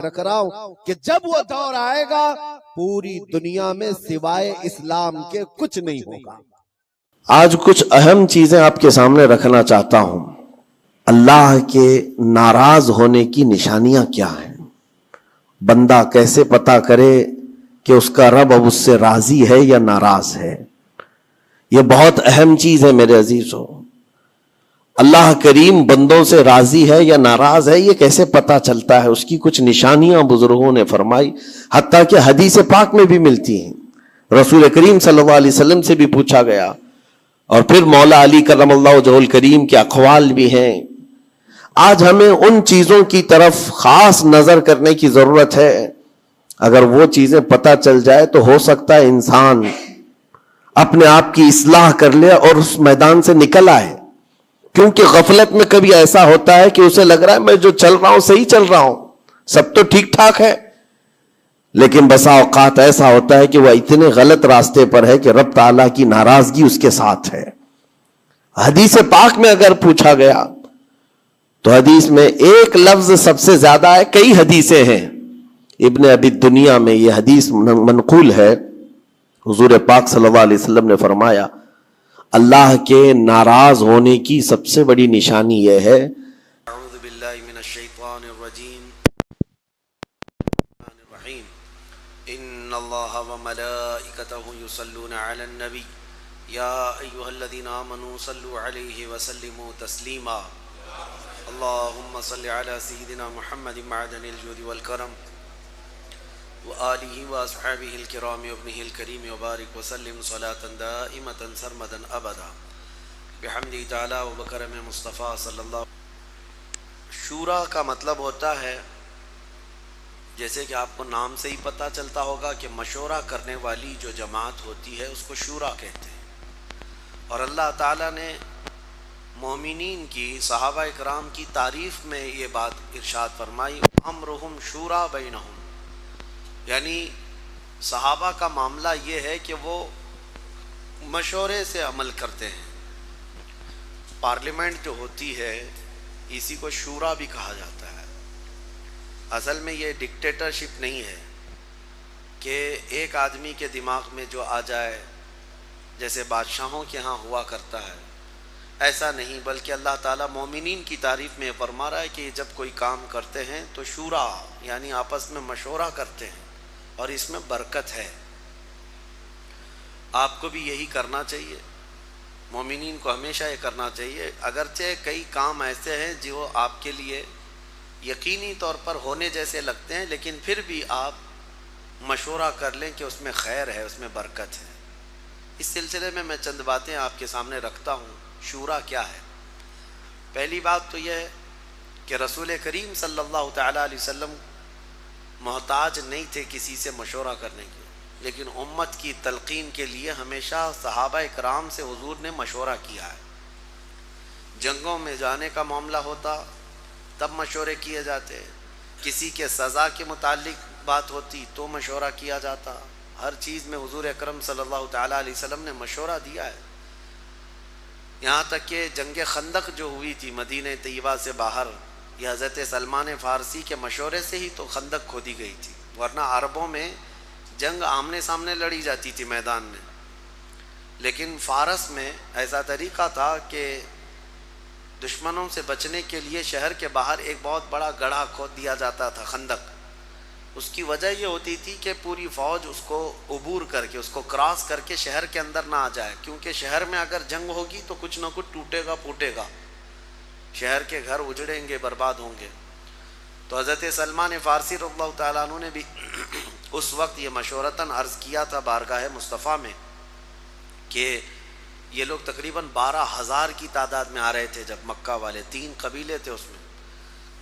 رکھ رہا ہوں کہ جب وہ دور آئے گا پوری دنیا میں سوائے اسلام کے کچھ نہیں ہوگا۔ آج کچھ اہم چیزیں آپ کے سامنے رکھنا چاہتا ہوں۔ اللہ کے ناراض ہونے کی نشانیاں کیا ہیں؟ بندہ کیسے پتا کرے کہ اس کا رب اب اس سے راضی ہے یا ناراض ہے؟ یہ بہت اہم چیز ہے میرے عزیزو۔ اللہ کریم بندوں سے راضی ہے یا ناراض ہے یہ کیسے پتا چلتا ہے؟ اس کی کچھ نشانیاں بزرگوں نے فرمائی، حتیٰ کہ حدیث پاک میں بھی ملتی ہیں۔ رسول کریم صلی اللہ علیہ وسلم سے بھی پوچھا گیا، اور پھر مولا علی کرم اللہ وجہہ الکریم کے اقوال بھی ہیں۔ آج ہمیں ان چیزوں کی طرف خاص نظر کرنے کی ضرورت ہے۔ اگر وہ چیزیں پتہ چل جائے تو ہو سکتا ہے انسان اپنے آپ کی اصلاح کر لے اور اس میدان سے نکل آئے، کیونکہ غفلت میں کبھی ایسا ہوتا ہے کہ اسے لگ رہا ہے میں جو چل رہا ہوں صحیح چل رہا ہوں، سب تو ٹھیک ٹھاک ہے، لیکن بسا اوقات ایسا ہوتا ہے کہ وہ اتنے غلط راستے پر ہے کہ رب تعالیٰ کی ناراضگی اس کے ساتھ ہے۔ حدیث پاک میں اگر پوچھا گیا تو حدیث میں ایک لفظ سب سے زیادہ ہے، کئی حدیثیں ہیں۔ ابن ابی دنیا میں یہ حدیث منقول ہے، حضور پاک صلی اللہ علیہ وسلم نے فرمایا اللہ کے ناراض ہونے کی سب سے بڑی نشانی یہ ہے، اعوذ باللہ من الشیطان الرجیم الرحیم ان اللہ وملائکتہ یصلون علی النبی یا ایہا الذین آمنوا صلوا علیہ وسلموا تسلیما اللہم صل علی سیدنا محمد معدن الجود والکرم وآلہ واصحابہ الکرام وابنہ الکریم وبارک وسلم صلاة دائمة سرمدا ابدا بحمدہ تعالی وبکرم مصطفیٰ صلی اللہ علیہ وسلم۔ شورا کا مطلب ہوتا ہے، جیسے کہ آپ کو نام سے ہی پتہ چلتا ہوگا کہ مشورہ کرنے والی جو جماعت ہوتی ہے اس کو شورا کہتے ہیں۔ اور اللہ تعالیٰ نے مومنین کی، صحابہ اکرام کی تعریف میں یہ بات ارشاد فرمائی، امرہم شورا بینہم، یعنی صحابہ کا معاملہ یہ ہے کہ وہ مشورے سے عمل کرتے ہیں۔ پارلیمنٹ جو ہوتی ہے اسی کو شورا بھی کہا جاتا ہے۔ اصل میں یہ ڈکٹیٹرشپ نہیں ہے کہ ایک آدمی کے دماغ میں جو آ جائے، جیسے بادشاہوں کے ہاں ہوا کرتا ہے، ایسا نہیں، بلکہ اللہ تعالیٰ مومنین کی تعریف میں فرما رہا ہے کہ جب کوئی کام کرتے ہیں تو شورا یعنی آپس میں مشورہ کرتے ہیں، اور اس میں برکت ہے۔ آپ کو بھی یہی کرنا چاہیے، مومنین کو ہمیشہ یہ کرنا چاہیے۔ اگرچہ کئی کام ایسے ہیں جو آپ کے لیے یقینی طور پر ہونے جیسے لگتے ہیں، لیکن پھر بھی آپ مشورہ کر لیں کہ اس میں خیر ہے، اس میں برکت ہے۔ اس سلسلے میں چند باتیں آپ کے سامنے رکھتا ہوں۔ شورا کیا ہے؟ پہلی بات تو یہ ہے کہ رسول کریم صلی اللہ تعالیٰ علیہ وسلم محتاج نہیں تھے کسی سے مشورہ کرنے کے، لیکن امت کی تلقین کے لیے ہمیشہ صحابہ اکرام سے حضور نے مشورہ کیا ہے۔ جنگوں میں جانے کا معاملہ ہوتا تب مشورے کیے جاتے، کسی کے سزا کے متعلق بات ہوتی تو مشورہ کیا جاتا۔ ہر چیز میں حضور اکرم صلی اللہ تعالیٰ علیہ وسلم نے مشورہ دیا ہے۔ یہاں تک کہ جنگ خندق جو ہوئی تھی مدینہ طیبہ سے باہر، یہ حضرت سلمان فارسی کے مشورے سے ہی تو خندق کھودی گئی تھی، ورنہ عربوں میں جنگ آمنے سامنے لڑی جاتی تھی میدان میں، لیکن فارس میں ایسا طریقہ تھا کہ دشمنوں سے بچنے کے لیے شہر کے باہر ایک بہت بڑا گڑھا کھود دیا جاتا تھا، خندق۔ اس کی وجہ یہ ہوتی تھی کہ پوری فوج اس کو عبور کر کے، اس کو کراس کر کے شہر کے اندر نہ آ جائے، کیونکہ شہر میں اگر جنگ ہوگی تو کچھ نہ کچھ ٹوٹے گا پھوٹے گا، شہر کے گھر اجڑیں گے، برباد ہوں گے۔ تو حضرت سلمان فارسی رضی اللہ تعالیٰ عنہ نے بھی اس وقت یہ مشورتاً عرض کیا تھا بارگاہ مصطفیٰ میں کہ یہ لوگ تقریباً 12,000 کی تعداد میں آ رہے تھے جب مکہ والے، 3 قبیلے تھے اس میں،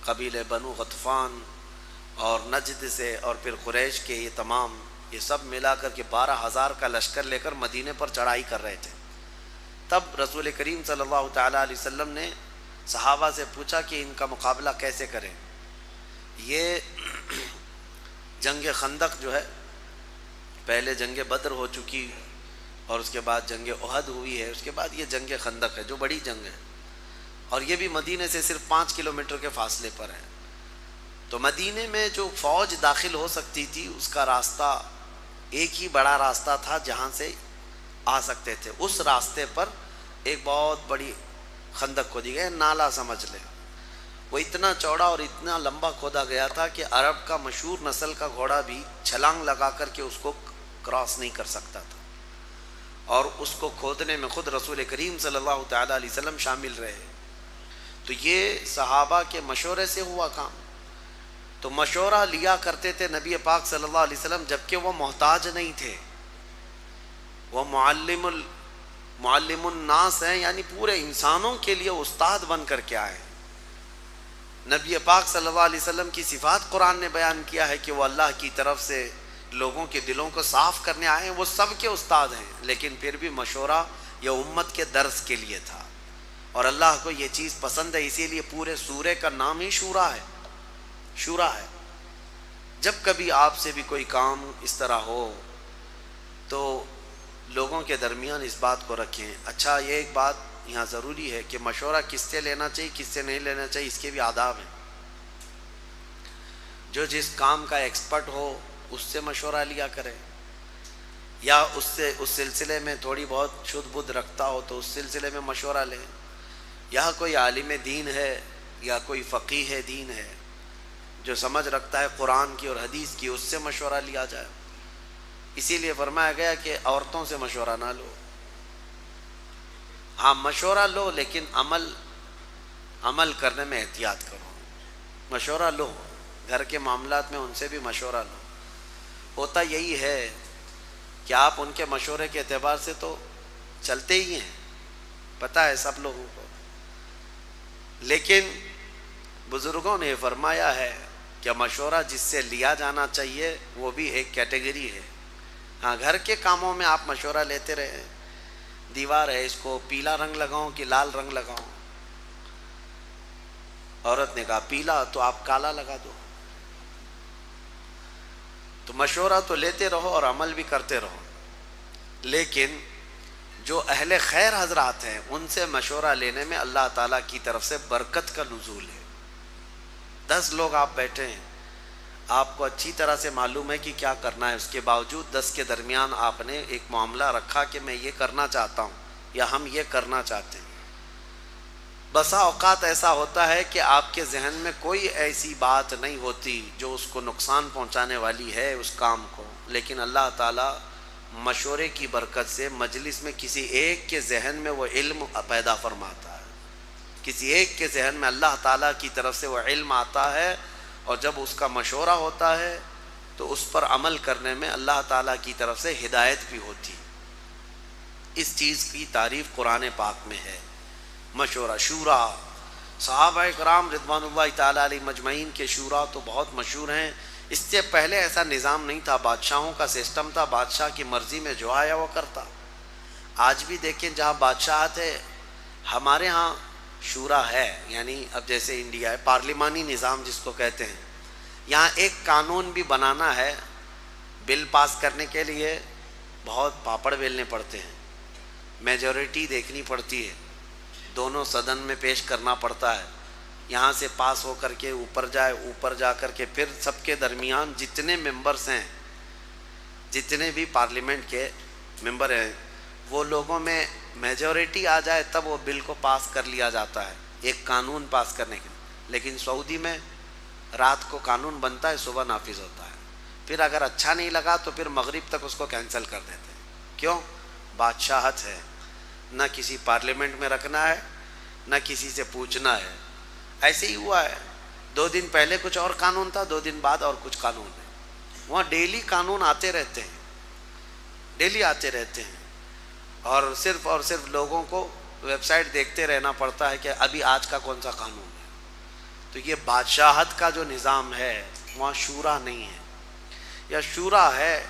قبیلے بنو غطفان اور نجد سے اور پھر قریش کے، یہ تمام یہ سب ملا کر کے 12,000 کا لشکر لے کر مدینے پر چڑھائی کر رہے تھے۔ تب رسول کریم صلی اللہ تعالیٰ علیہ وسلم نے صحابہ سے پوچھا کہ ان کا مقابلہ کیسے کریں۔ یہ جنگ خندق جو ہے، پہلے جنگ بدر ہو چکی اور اس کے بعد جنگ احد ہوئی ہے، اس کے بعد یہ جنگ خندق ہے جو بڑی جنگ ہے، اور یہ بھی مدینے سے صرف 5 کلومیٹر کے فاصلے پر ہے۔ تو مدینے میں جو فوج داخل ہو سکتی تھی اس کا راستہ ایک ہی بڑا راستہ تھا جہاں سے آ سکتے تھے. اس راستے پر ایک بہت بڑی خندق کھودی گئی, نالا سمجھ لیں. وہ اتنا چوڑا اور اتنا لمبا کھودا گیا تھا کہ عرب کا مشہور نسل کا گھوڑا بھی چھلانگ لگا کر کے اس کو کراس نہیں کر سکتا تھا, اور اس کو کھودنے میں خود رسول کریم صلی اللہ تعالیٰ علیہ وسلم شامل رہے. تو یہ صحابہ کے مشورے سے ہوا کام. تو مشورہ لیا کرتے تھے نبی پاک صلی اللہ علیہ وسلم, جبکہ وہ محتاج نہیں تھے, وہ معلم الناس ہیں, یعنی پورے انسانوں کے لیے استاد بن کر کے آئے. نبی پاک صلی اللہ علیہ وسلم کی صفات قرآن نے بیان کیا ہے کہ وہ اللہ کی طرف سے لوگوں کے دلوں کو صاف کرنے آئے ہیں. وہ سب کے استاد ہیں, لیکن پھر بھی مشورہ یہ امت کے درس کے لیے تھا, اور اللہ کو یہ چیز پسند ہے. اسی لیے پورے سورے کا نام ہی شورا ہے. شورا ہے. جب کبھی آپ سے بھی کوئی کام اس طرح ہو تو لوگوں کے درمیان اس بات کو رکھیں. اچھا, یہ ایک بات یہاں ضروری ہے کہ مشورہ کس سے لینا چاہیے کس سے نہیں لینا چاہیے, اس کے بھی آداب ہیں. جو جس کام کا ایکسپرٹ ہو اس سے مشورہ لیا کرے, یا اس سلسلے میں تھوڑی بہت شدھ بدھ رکھتا ہو تو اس سلسلے میں مشورہ لیں. یا کوئی عالم دین ہے یا کوئی فقیہ دین ہے جو سمجھ رکھتا ہے قرآن کی اور حدیث کی, اس سے مشورہ لیا جائے. اسی لیے فرمایا گیا کہ عورتوں سے مشورہ نہ لو. ہاں مشورہ لو, لیکن عمل کرنے میں احتیاط کرو. مشورہ لو, گھر کے معاملات میں ان سے بھی مشورہ لو. ہوتا یہی ہے کہ آپ ان کے مشورے کے اعتبار سے تو چلتے ہی ہیں, پتہ ہے سب لوگوں کو, لیکن بزرگوں نے فرمایا ہے کہ مشورہ جس سے لیا جانا چاہیے وہ بھی ایک کیٹیگری ہے. ہاں, گھر کے کاموں میں آپ مشورہ لیتے رہے, دیوار ہے اس کو پیلا رنگ لگاؤں کہ لال رنگ لگاؤں, عورت نے کہا پیلا تو آپ کالا لگا دو. تو مشورہ تو لیتے رہو اور عمل بھی کرتے رہو, لیکن جو اہل خیر حضرات ہیں ان سے مشورہ لینے میں اللہ تعالیٰ کی طرف سے برکت کا نزول ہے. 10 لوگ آپ بیٹھے ہیں, آپ کو اچھی طرح سے معلوم ہے کہ کیا کرنا ہے, اس کے باوجود 10 کے درمیان آپ نے ایک معاملہ رکھا کہ میں یہ کرنا چاہتا ہوں یا ہم یہ کرنا چاہتے ہیں. بسا اوقات ایسا ہوتا ہے کہ آپ کے ذہن میں کوئی ایسی بات نہیں ہوتی جو اس کو نقصان پہنچانے والی ہے اس کام کو, لیکن اللہ تعالیٰ مشورے کی برکت سے مجلس میں کسی ایک کے ذہن میں وہ علم پیدا فرماتا ہے, کسی ایک کے ذہن میں اللہ تعالیٰ کی طرف سے وہ علم آتا ہے, اور جب اس کا مشورہ ہوتا ہے تو اس پر عمل کرنے میں اللہ تعالیٰ کی طرف سے ہدایت بھی ہوتی. اس چیز کی تعریف قرآن پاک میں ہے. مشورہ, شورا, صحابہ کرام رضوان اللہ تعالیٰ علیہ مجمعین کے شورا تو بہت مشہور ہیں. اس سے پہلے ایسا نظام نہیں تھا, بادشاہوں کا سسٹم تھا, بادشاہ کی مرضی میں جو آیا وہ کرتا. آج بھی دیکھیں جہاں بادشاہت ہے, ہمارے ہاں شورا ہے, یعنی اب جیسے انڈیا ہے پارلیمانی نظام جس کو کہتے ہیں, یہاں ایک قانون بھی بنانا ہے, بل پاس کرنے کے لیے بہت پاپڑ بیلنے پڑتے ہیں, میجورٹی دیکھنی پڑتی ہے, دونوں صدن میں پیش کرنا پڑتا ہے, یہاں سے پاس ہو کر کے اوپر جائے, اوپر جا کر کے پھر سب کے درمیان جتنے ممبرس ہیں, جتنے بھی پارلیمنٹ کے ممبر ہیں, وہ لوگوں میں میجورٹی آ جائے تب وہ بل کو پاس کر لیا جاتا ہے ایک قانون پاس کرنے کے لیے. لیکن سعودی میں رات کو قانون بنتا ہے, صبح نافذ ہوتا ہے, پھر اگر اچھا نہیں لگا تو پھر مغرب تک اس کو کینسل کر دیتے ہیں. کیوں؟ بادشاہت ہے, نہ کسی پارلیمنٹ میں رکھنا ہے نہ کسی سے پوچھنا ہے. ایسے ہی ہوا ہے, 2 دن پہلے کچھ اور قانون تھا, 2 دن بعد اور کچھ قانون ہے. وہاں ڈیلی قانون آتے رہتے ہیں, ڈیلی آتے رہتے ہیں, اور صرف لوگوں کو ویب سائٹ دیکھتے رہنا پڑتا ہے کہ ابھی آج کا کون سا قانون ہے. تو یہ بادشاہت کا جو نظام ہے وہاں شورا نہیں ہے, یا شورا ہے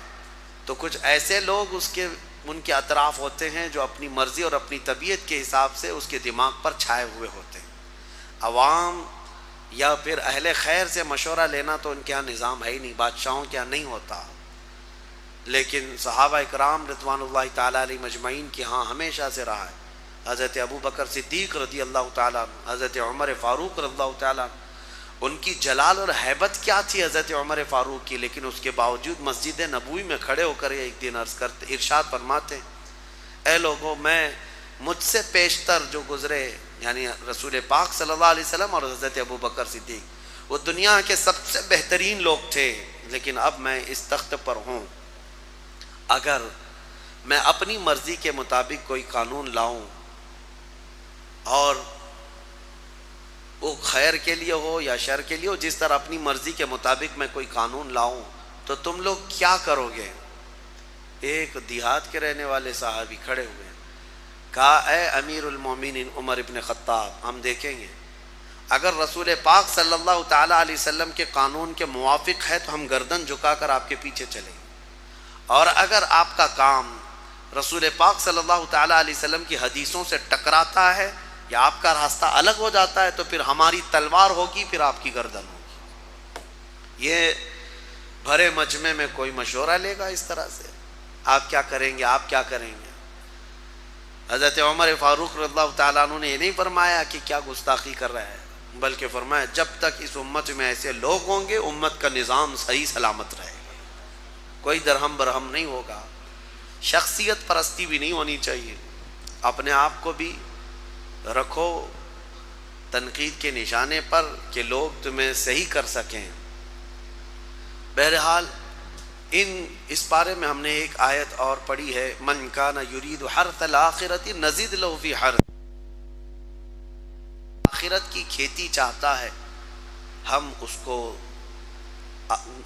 تو کچھ ایسے لوگ ان کے اطراف ہوتے ہیں جو اپنی مرضی اور اپنی طبیعت کے حساب سے اس کے دماغ پر چھائے ہوئے ہوتے ہیں. عوام یا پھر اہل خیر سے مشورہ لینا تو ان کے ہاں نظام ہے ہی نہیں, بادشاہوں کے ہاں نہیں ہوتا. لیکن صحابہ اکرام رضوان اللہ تعالیٰ علیہ مجمعین کے ہاں ہمیشہ سے رہا ہے. حضرت ابو بکر صدیق رضی اللہ تعالیٰ عنہ, حضرت عمر فاروق رضی اللہ تعالیٰ عنہ, ان کی جلال اور ہیبت کیا تھی حضرت عمر فاروق کی، لیکن اس کے باوجود مسجد نبوی میں کھڑے ہو کر ایک دن ارشاد فرماتے، اے لوگوں، میں مجھ سے پیشتر جو گزرے یعنی رسول پاک صلی اللہ علیہ وسلم اور حضرت ابو بکر صدیق، وہ دنیا کے سب سے بہترین لوگ تھے، لیکن اب میں اس تخت پر ہوں، اگر میں اپنی مرضی کے مطابق کوئی قانون لاؤں اور وہ خیر کے لیے ہو یا شر کے لیے ہو، جس طرح اپنی مرضی کے مطابق میں کوئی قانون لاؤں تو تم لوگ کیا کرو گے؟ ایک دیہات کے رہنے والے صحابی کھڑے ہوئے، کہا اے امیر المومنین عمر ابن خطاب، ہم دیکھیں گے اگر رسول پاک صلی اللہ تعالیٰ علیہ وسلم کے قانون کے موافق ہے تو ہم گردن جھکا کر آپ کے پیچھے چلیں گے، اور اگر آپ کا کام رسول پاک صلی اللہ تعالیٰ علیہ وسلم کی حدیثوں سے ٹکراتا ہے یا آپ کا راستہ الگ ہو جاتا ہے تو پھر ہماری تلوار ہوگی، پھر آپ کی گردن ہوگی۔ یہ بھرے مجمع میں کوئی مشورہ لے گا اس طرح سے؟ آپ کیا کریں گے؟ آپ کیا کریں گے؟ حضرت عمر فاروق رضی اللہ تعالیٰ عنہ نے یہ نہیں فرمایا کہ کیا گستاخی کر رہا ہے، بلکہ فرمایا جب تک اس امت میں ایسے لوگ ہوں گے امت کا نظام صحیح سلامت رہے گا، کوئی درہم برہم نہیں ہوگا۔ شخصیت پرستی بھی نہیں ہونی چاہیے، اپنے آپ کو بھی رکھو تنقید کے نشانے پر کہ لوگ تمہیں صحیح کر سکیں۔ بہرحال اس بارے میں ہم نے ایک آیت اور پڑھی ہے، من کان یرید حرث الآخرۃ نزد لہ فی حرث، آخرت کی کھیتی چاہتا ہے ہم اس کو،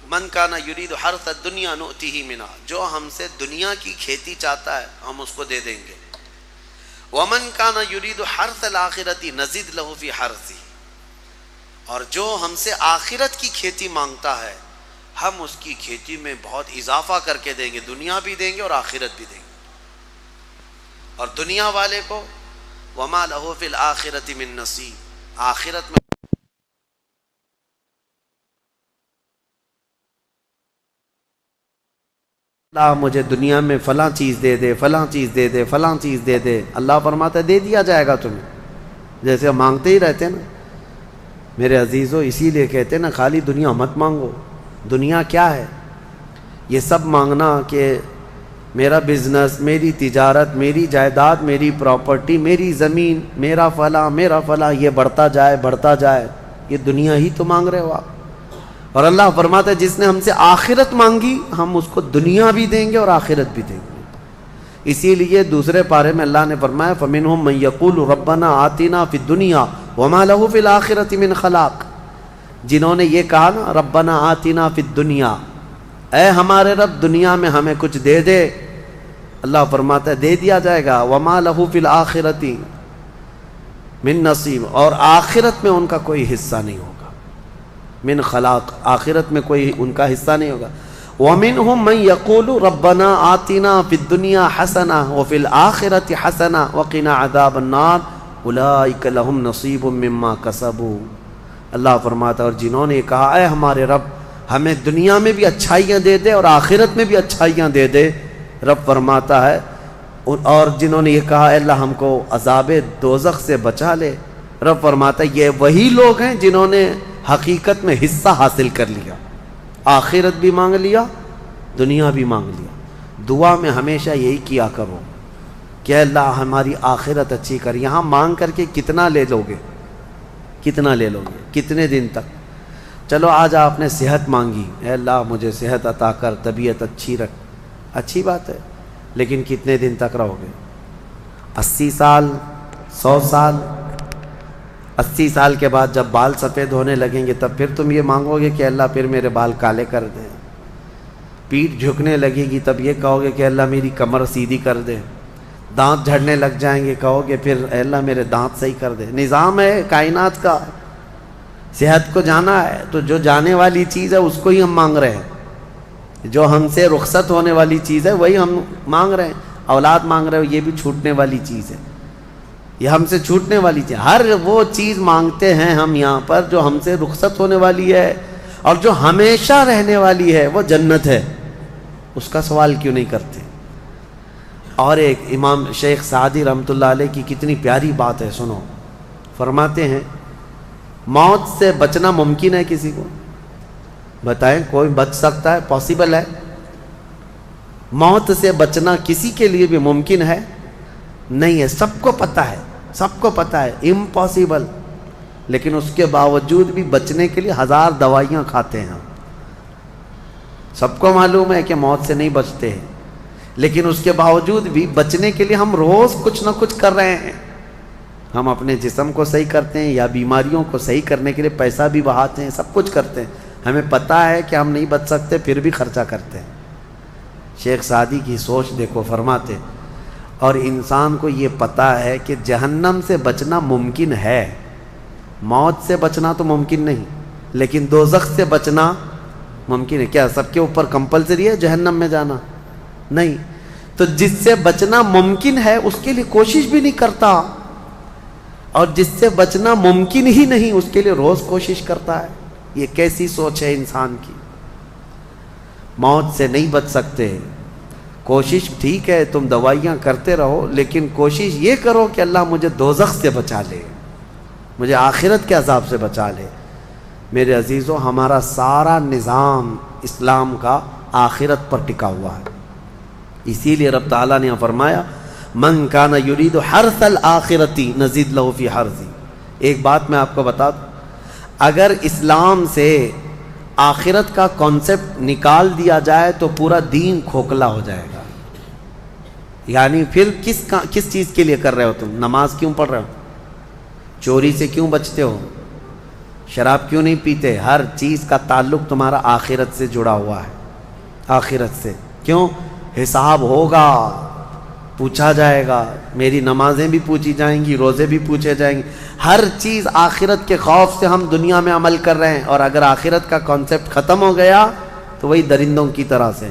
من کان یرید حرث الدنیا نؤتیہ منہا، جو ہم سے دنیا کی کھیتی چاہتا ہے ہم اس کو دے دیں گے، ومن کان یرید حرث الآخرۃ نزد لہ فی حرثہ، اور جو ہم سے آخرت کی کھیتی مانگتا ہے ہم اس کی کھیتی میں بہت اضافہ کر کے دیں گے، دنیا بھی دیں گے اور آخرت بھی دیں گے۔ اور دنیا والے کو وما لہ فی الآخرۃ من نصیب، آخرت میں اللہ مجھے دنیا میں فلاں چیز دے دے، فلاں چیز دے دے، فلاں چیز دے دے، اللہ فرماتا ہے دے دیا جائے گا تمہیں، جیسے مانگتے ہی رہتے نا میرے عزیزو، اسی لیے کہتے نا خالی دنیا مت مانگو۔ دنیا کیا ہے؟ یہ سب مانگنا کہ میرا بزنس، میری تجارت، میری جائیداد، میری پراپرٹی، میری زمین، میرا فلاں یہ بڑھتا جائے بڑھتا جائے، یہ دنیا ہی تو مانگ رہے ہو آپ۔ اور اللہ فرماتا ہے جس نے ہم سے آخرت مانگی ہم اس کو دنیا بھی دیں گے اور آخرت بھی دیں گے۔ اسی لیے دوسرے پارے میں اللہ نے فرمایا فَمِنْهُمْ مَنْ يَقُولُ رَبَّنَا آتِنَا فِي الدُّنْيَا وَمَا لَهُ فِي الْآخِرَةِ مِنْ خَلَاقٍ، جنہوں نے یہ کہا نا ربنا آتنا فی الدنیا، اے ہمارے رب دنیا میں ہمیں کچھ دے دے، اللہ فرماتا ہے دے دیا جائے گا، وما لہ فی الآخرۃ من نصیب، اور آخرت میں ان کا کوئی حصہ نہیں ہوگا، من خلاق، آخرت میں کوئی ان کا حصہ نہیں ہوگا۔ ومنہم من یقول ربنا آتنا فی الدنیا حسنہ وفی الآخرۃ حسنہ وقنا عذاب النار اولئک لہم نصیب مما کسبوا، اللہ فرماتا ہے اور جنہوں نے کہا اے ہمارے رب ہمیں دنیا میں بھی اچھائیاں دے دے اور آخرت میں بھی اچھائیاں دے دے، رب فرماتا ہے، اور جنہوں نے یہ کہا اے اللہ ہم کو عذاب دوزخ سے بچا لے، رب فرماتا ہے یہ وہی لوگ ہیں جنہوں نے حقیقت میں حصہ حاصل کر لیا، آخرت بھی مانگ لیا، دنیا بھی مانگ لیا۔ دعا میں ہمیشہ یہی کیا کرو کہ اے اللہ ہماری آخرت اچھی کر، یہاں مانگ کر کے کتنا لے لو گے، کتنا لے لو گے، کتنے دن تک؟ چلو آج آپ نے صحت مانگی، اے اللہ مجھے صحت عطا کر، طبیعت اچھی رکھ، اچھی بات ہے، لیکن کتنے دن تک رہو گے؟ 80 سال، 100 سال؟ 80 سال کے بعد جب بال سفید ہونے لگیں گے تب پھر تم یہ مانگو گے کہ اللہ پھر میرے بال کالے کر دے، پیٹھ جھکنے لگے گی تب یہ کہو گے کہ اللہ میری کمر سیدھی کر دے، دانت جھڑنے لگ جائیں گے کہو گے پھر اے اللہ میرے دانت صحیح کر دے۔ نظام ہے کائنات کا، صحت کو جانا ہے تو جو جانے والی چیز ہے اس کو ہی ہم مانگ رہے ہیں، جو ہم سے رخصت ہونے والی چیز ہے وہی ہم مانگ رہے ہیں۔ اولاد مانگ رہے ہو یہ بھی چھوٹنے والی چیز ہے، یہ ہم سے چھوٹنے والی چیز، ہر وہ چیز مانگتے ہیں ہم یہاں پر جو ہم سے رخصت ہونے والی ہے، اور جو ہمیشہ رہنے والی ہے وہ جنت ہے، اس کا سوال کیوں نہیں کرتے؟ اور ایک امام شیخ سعدی رحمۃ اللہ علیہ کی کتنی پیاری بات ہے، سنو، فرماتے ہیں موت سے بچنا ممکن ہے کسی کو؟ بتائیں، کوئی بچ سکتا ہے؟ پاسبل ہے؟ موت سے بچنا کسی کے لیے بھی ممکن ہے؟ نہیں ہے، سب کو پتہ ہے، سب کو پتہ ہے امپاسبل، لیکن اس کے باوجود بھی بچنے کے لیے 1000 دوائیاں کھاتے ہیں ہم۔ سب کو معلوم ہے کہ موت سے نہیں بچتے ہیں، لیکن اس کے باوجود بھی بچنے کے لیے ہم روز کچھ نہ کچھ کر رہے ہیں۔ ہم اپنے جسم کو صحیح کرتے ہیں یا بیماریوں کو صحیح کرنے کے لیے پیسہ بھی بہاتے ہیں، سب کچھ کرتے ہیں۔ ہمیں پتہ ہے کہ ہم نہیں بچ سکتے، پھر بھی خرچہ کرتے ہیں۔ شیخ سعدی کی سوچ دیکھو، فرماتے اور انسان کو یہ پتہ ہے کہ جہنم سے بچنا ممکن ہے، موت سے بچنا تو ممکن نہیں، لیکن دوزخ سے بچنا ممکن ہے۔ کیا سب کے اوپر کمپلسری ہے جہنم میں جانا؟ نہیں۔ تو جس سے بچنا ممکن ہے اس کے لیے کوشش بھی نہیں کرتا، اور جس سے بچنا ممکن ہی نہیں اس کے لیے روز کوشش کرتا ہے۔ یہ کیسی سوچ ہے انسان کی؟ موت سے نہیں بچ سکتے، کوشش ٹھیک ہے، تم دوائیاں کرتے رہو، لیکن کوشش یہ کرو کہ اللہ مجھے دوزخ سے بچا لے، مجھے آخرت کے عذاب سے بچا لے۔ میرے عزیزو، ہمارا سارا نظام اسلام کا آخرت پر ٹکا ہوا ہے۔ اسی لیے رب تعالیٰ نے فرمایا من کان یرید حرث الآخرتی نزید لہ فی حرثی۔ ایک بات میں آپ کو بتا دوں، اگر اسلام سے آخرت کا کانسیپٹ نکال دیا جائے تو پورا دین کھوکھلا ہو جائے گا۔ یعنی پھر کس چیز کے لیے کر رہے ہو تم؟ نماز کیوں پڑھ رہے ہو؟ چوری سے کیوں بچتے ہو؟ شراب کیوں نہیں پیتے؟ ہر چیز کا تعلق تمہارا آخرت سے جڑا ہوا ہے، آخرت سے۔ کیوں؟ حساب ہوگا، پوچھا جائے گا، میری نمازیں بھی پوچھی جائیں گی، روزے بھی پوچھے جائیں گے، ہر چیز آخرت کے خوف سے ہم دنیا میں عمل کر رہے ہیں۔ اور اگر آخرت کا کانسیپٹ ختم ہو گیا تو وہی درندوں کی طرح سے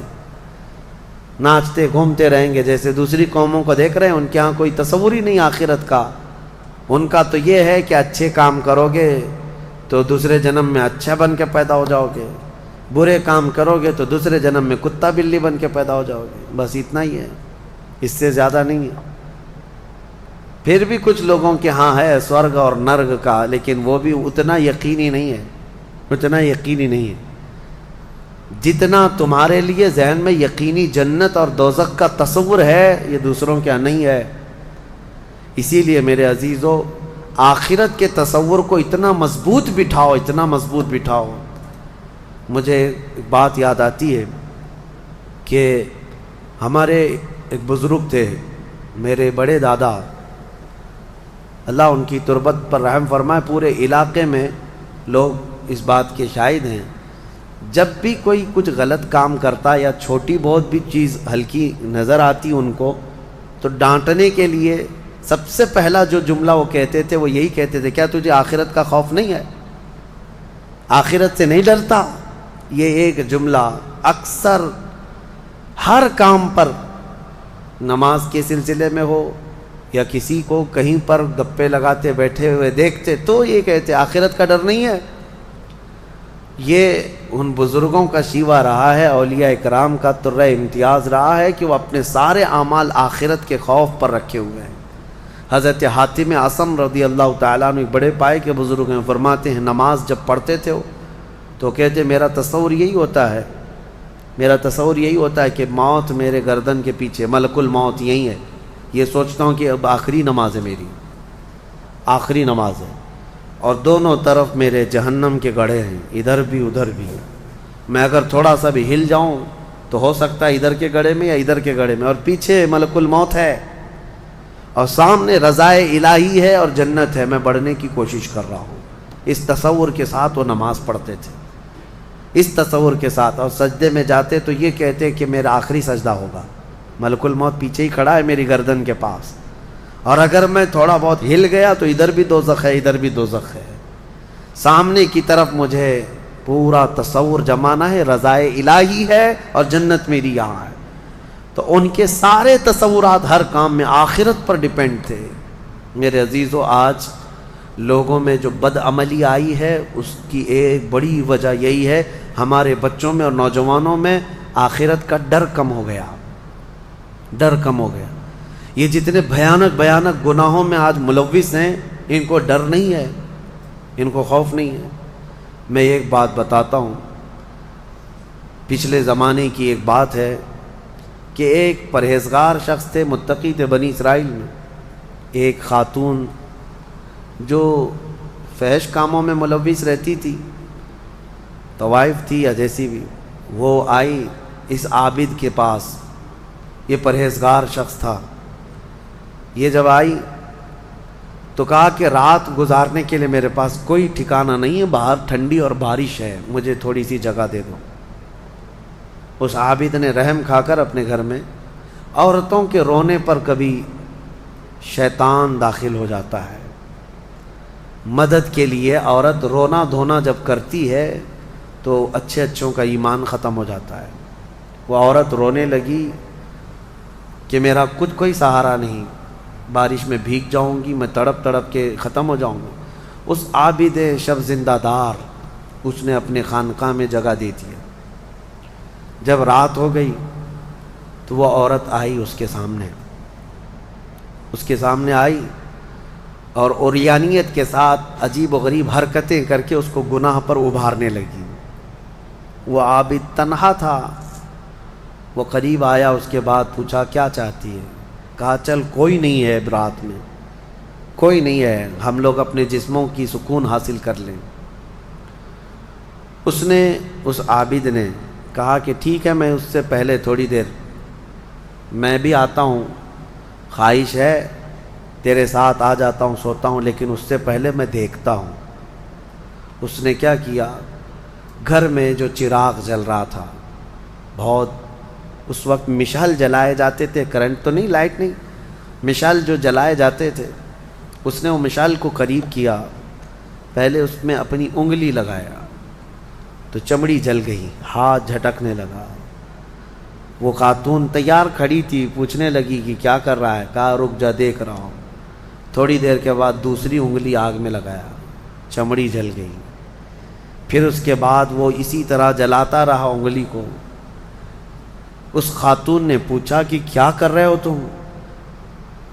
ناچتے گھومتے رہیں گے، جیسے دوسری قوموں کو دیکھ رہے ہیں، ان کے ہاں کوئی تصور ہی نہیں آخرت کا۔ ان کا تو یہ ہے کہ اچھے کام کرو گے تو دوسرے جنم میں اچھا بن کے پیدا ہو جاؤ گے، برے کام کرو گے تو دوسرے جنم میں کتا بلی بن کے پیدا ہو جاؤ گے، بس اتنا ہی ہے، اس سے زیادہ نہیں ہے۔ پھر بھی کچھ لوگوں کے ہاں ہے سورگ اور نرگ کا، لیکن وہ بھی اتنا یقینی نہیں ہے، اتنا یقینی نہیں ہے جتنا تمہارے لیے ذہن میں یقینی جنت اور دوزخ کا تصور ہے، یہ دوسروں کے ہاں نہیں ہے۔ اسی لیے میرے عزیزو، آخرت کے تصور کو اتنا مضبوط بٹھاؤ، اتنا مضبوط بٹھاؤ۔ مجھے ایک بات یاد آتی ہے کہ ہمارے ایک بزرگ تھے، میرے بڑے دادا، اللہ ان کی تربت پر رحم فرمائے۔ پورے علاقے میں لوگ اس بات کے شاہد ہیں، جب بھی کوئی کچھ غلط کام کرتا یا چھوٹی بہت بھی چیز ہلکی نظر آتی ان کو، تو ڈانٹنے کے لیے سب سے پہلا جو جملہ وہ کہتے تھے وہ یہی کہتے تھے، کیا تجھے آخرت کا خوف نہیں ہے؟ آخرت سے نہیں ڈرتا؟ یہ ایک جملہ اکثر ہر کام پر، نماز کے سلسلے میں ہو یا کسی کو کہیں پر گپے لگاتے بیٹھے ہوئے دیکھتے تو یہ کہتے آخرت کا ڈر نہیں ہے۔ یہ ان بزرگوں کا شیوا رہا ہے، اولیاء اکرام کا طرہ امتیاز رہا ہے کہ وہ اپنے سارے اعمال آخرت کے خوف پر رکھے ہوئے ہیں۔ حضرت حاتم اعصم رضی اللہ تعالیٰ عنہ ایک بڑے پائے کے بزرگ ہیں، فرماتے ہیں نماز جب پڑھتے تھے تو کہتے میرا تصور یہی ہوتا ہے، میرا تصور یہی ہوتا ہے کہ موت میرے گردن کے پیچھے، ملک الموت یہی ہے، یہ سوچتا ہوں کہ اب آخری نماز ہے، میری آخری نماز ہے، اور دونوں طرف میرے جہنم کے گڑھے ہیں، ادھر بھی ادھر بھی، میں اگر تھوڑا سا بھی ہل جاؤں تو ہو سکتا ہے ادھر کے گڑھے میں یا ادھر کے گڑھے میں، اور پیچھے ملک الموت ہے اور سامنے رضائے الہی ہے اور جنت ہے، میں بڑھنے کی کوشش کر رہا ہوں۔ اس تصور کے ساتھ وہ نماز پڑھتے تھے، اس تصور کے ساتھ، اور سجدے میں جاتے تو یہ کہتے کہ میرا آخری سجدہ ہوگا، ملک الموت پیچھے ہی کھڑا ہے میری گردن کے پاس، اور اگر میں تھوڑا بہت ہل گیا تو ادھر بھی دوزخ ہے، ادھر بھی دوزخ ہے، سامنے کی طرف مجھے پورا تصور جمانا ہے، رضائے الہی ہے اور جنت میری یہاں ہے۔ تو ان کے سارے تصورات ہر کام میں آخرت پر ڈیپینڈ تھے۔ میرے عزیزو، آج لوگوں میں جو بد عملی آئی ہے اس کی ایک بڑی وجہ یہی ہے، ہمارے بچوں میں اور نوجوانوں میں آخرت کا ڈر کم ہو گیا، ڈر کم ہو گیا۔ یہ جتنے بھیانک گناہوں میں آج ملوث ہیں، ان کو ڈر نہیں ہے، ان کو خوف نہیں ہے۔ میں ایک بات بتاتا ہوں، پچھلے زمانے کی ایک بات ہے کہ ایک پرہیزگار شخص تھے، متقی تھے بنی اسرائیل میں، ایک خاتون جو فحش کاموں میں ملوث رہتی تھی، طوائف تھی یا جیسی بھی، وہ آئی اس عابد کے پاس، یہ پرہیزگار شخص تھا۔ یہ جب آئی تو کہا کہ رات گزارنے کے لیے میرے پاس کوئی ٹھکانہ نہیں ہے، باہر ٹھنڈی اور بارش ہے، مجھے تھوڑی سی جگہ دے دو۔ اس عابد نے رحم کھا کر اپنے گھر میں عورتوں کے رونے پر کبھی شیطان داخل ہو جاتا ہے، مدد کے لیے عورت رونا دھونا جب کرتی ہے تو اچھوں کا ایمان ختم ہو جاتا ہے۔ وہ عورت رونے لگی کہ میرا کوئی سہارا نہیں، بارش میں بھیگ جاؤں گی، میں تڑپ تڑپ کے ختم ہو جاؤں گا۔ اس عابد شب زندہ دار اس نے اپنے خانقاہ میں جگہ دی تھی۔ جب رات ہو گئی تو وہ عورت آئی اس کے سامنے آئی اور عریانیت کے ساتھ عجیب و غریب حرکتیں کر کے اس کو گناہ پر ابھارنے لگی۔ وہ عابد تنہا تھا، وہ قریب آیا، اس کے بعد پوچھا کیا چاہتی ہے؟ کہا چل کوئی نہیں ہے، رات میں کوئی نہیں ہے، ہم لوگ اپنے جسموں کی سکون حاصل کر لیں۔ اس عابد نے کہا کہ ٹھیک ہے، میں اس سے پہلے تھوڑی دیر میں بھی آتا ہوں، خواہش ہے تیرے ساتھ آ جاتا ہوں، سوتا ہوں، لیکن اس سے پہلے میں دیکھتا ہوں۔ اس نے کیا کیا، گھر میں جو چراغ جل رہا تھا، بہت اس وقت مشعل جلائے جاتے تھے، کرنٹ تو نہیں، لائٹ نہیں، مشعل جو جلائے جاتے تھے، اس نے وہ مشعل کو قریب کیا، پہلے اس میں اپنی انگلی لگایا تو چمڑی جل گئی، ہاتھ جھٹکنے لگا۔ وہ خاتون تیار کھڑی تھی، پوچھنے لگی کہ کیا کر رہا ہے؟ کہا رک جا، دیکھ رہا ہوں۔ تھوڑی دیر کے بعد دوسری انگلی آگ میں لگایا، چمڑی جل گئی۔ پھر اس کے بعد وہ اسی طرح جلاتا رہا انگلی کو۔ اس خاتون نے پوچھا کہ کیا کر رہے ہو تم؟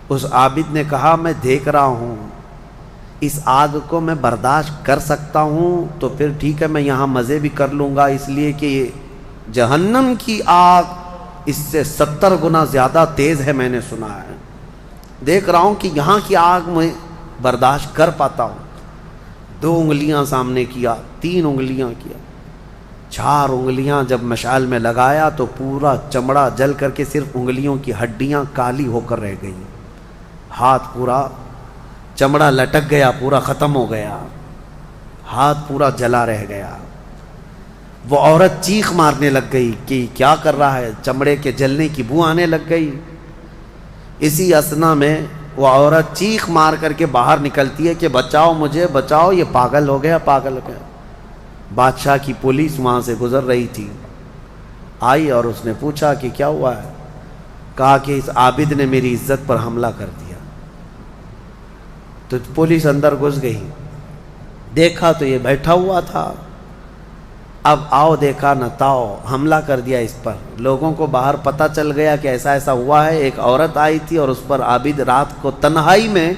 اس عابد نے کہا میں دیکھ رہا ہوں، اس آگ کو میں برداشت کر سکتا ہوں تو پھر ٹھیک ہے، میں یہاں مزے بھی کر لوں گا، اس لیے کہ جہنم کی آگ اس سے 70 گنا زیادہ تیز ہے، میں نے سنا ہے، دیکھ رہا ہوں کہ یہاں کی آگ میں برداشت کر پاتا ہوں۔ 2 انگلیاں سامنے کیا، 3 انگلیاں کیا، 4 انگلیاں جب مشعل میں لگایا تو پورا چمڑا جل کر کے صرف انگلیوں کی ہڈیاں کالی ہو کر رہ گئی، ہاتھ پورا چمڑا لٹک گیا، پورا ختم ہو گیا، ہاتھ پورا جلا رہ گیا۔ وہ عورت چیخ مارنے لگ گئی کہ کیا کر رہا ہے، چمڑے کے جلنے کی بو آنے لگ گئی۔ اسی اثنا میں وہ عورت چیخ مار کر کے باہر نکلتی ہے کہ بچاؤ مجھے، بچاؤ، یہ پاگل ہو گیا، پاگل ہو گیا۔ بادشاہ کی پولیس وہاں سے گزر رہی تھی، آئی اور اس نے پوچھا کہ کیا ہوا ہے؟ کہا کہ اس عابد نے میری عزت پر حملہ کر دیا۔ تو پولیس اندر گھس گئی، دیکھا تو یہ بیٹھا ہوا تھا، اب آؤ دیکھا نہ تاؤ، حملہ کر دیا اس پر۔ لوگوں کو باہر پتہ چل گیا کہ ایسا ایسا ہوا ہے، ایک عورت آئی تھی اور اس پر عابد رات کو تنہائی میں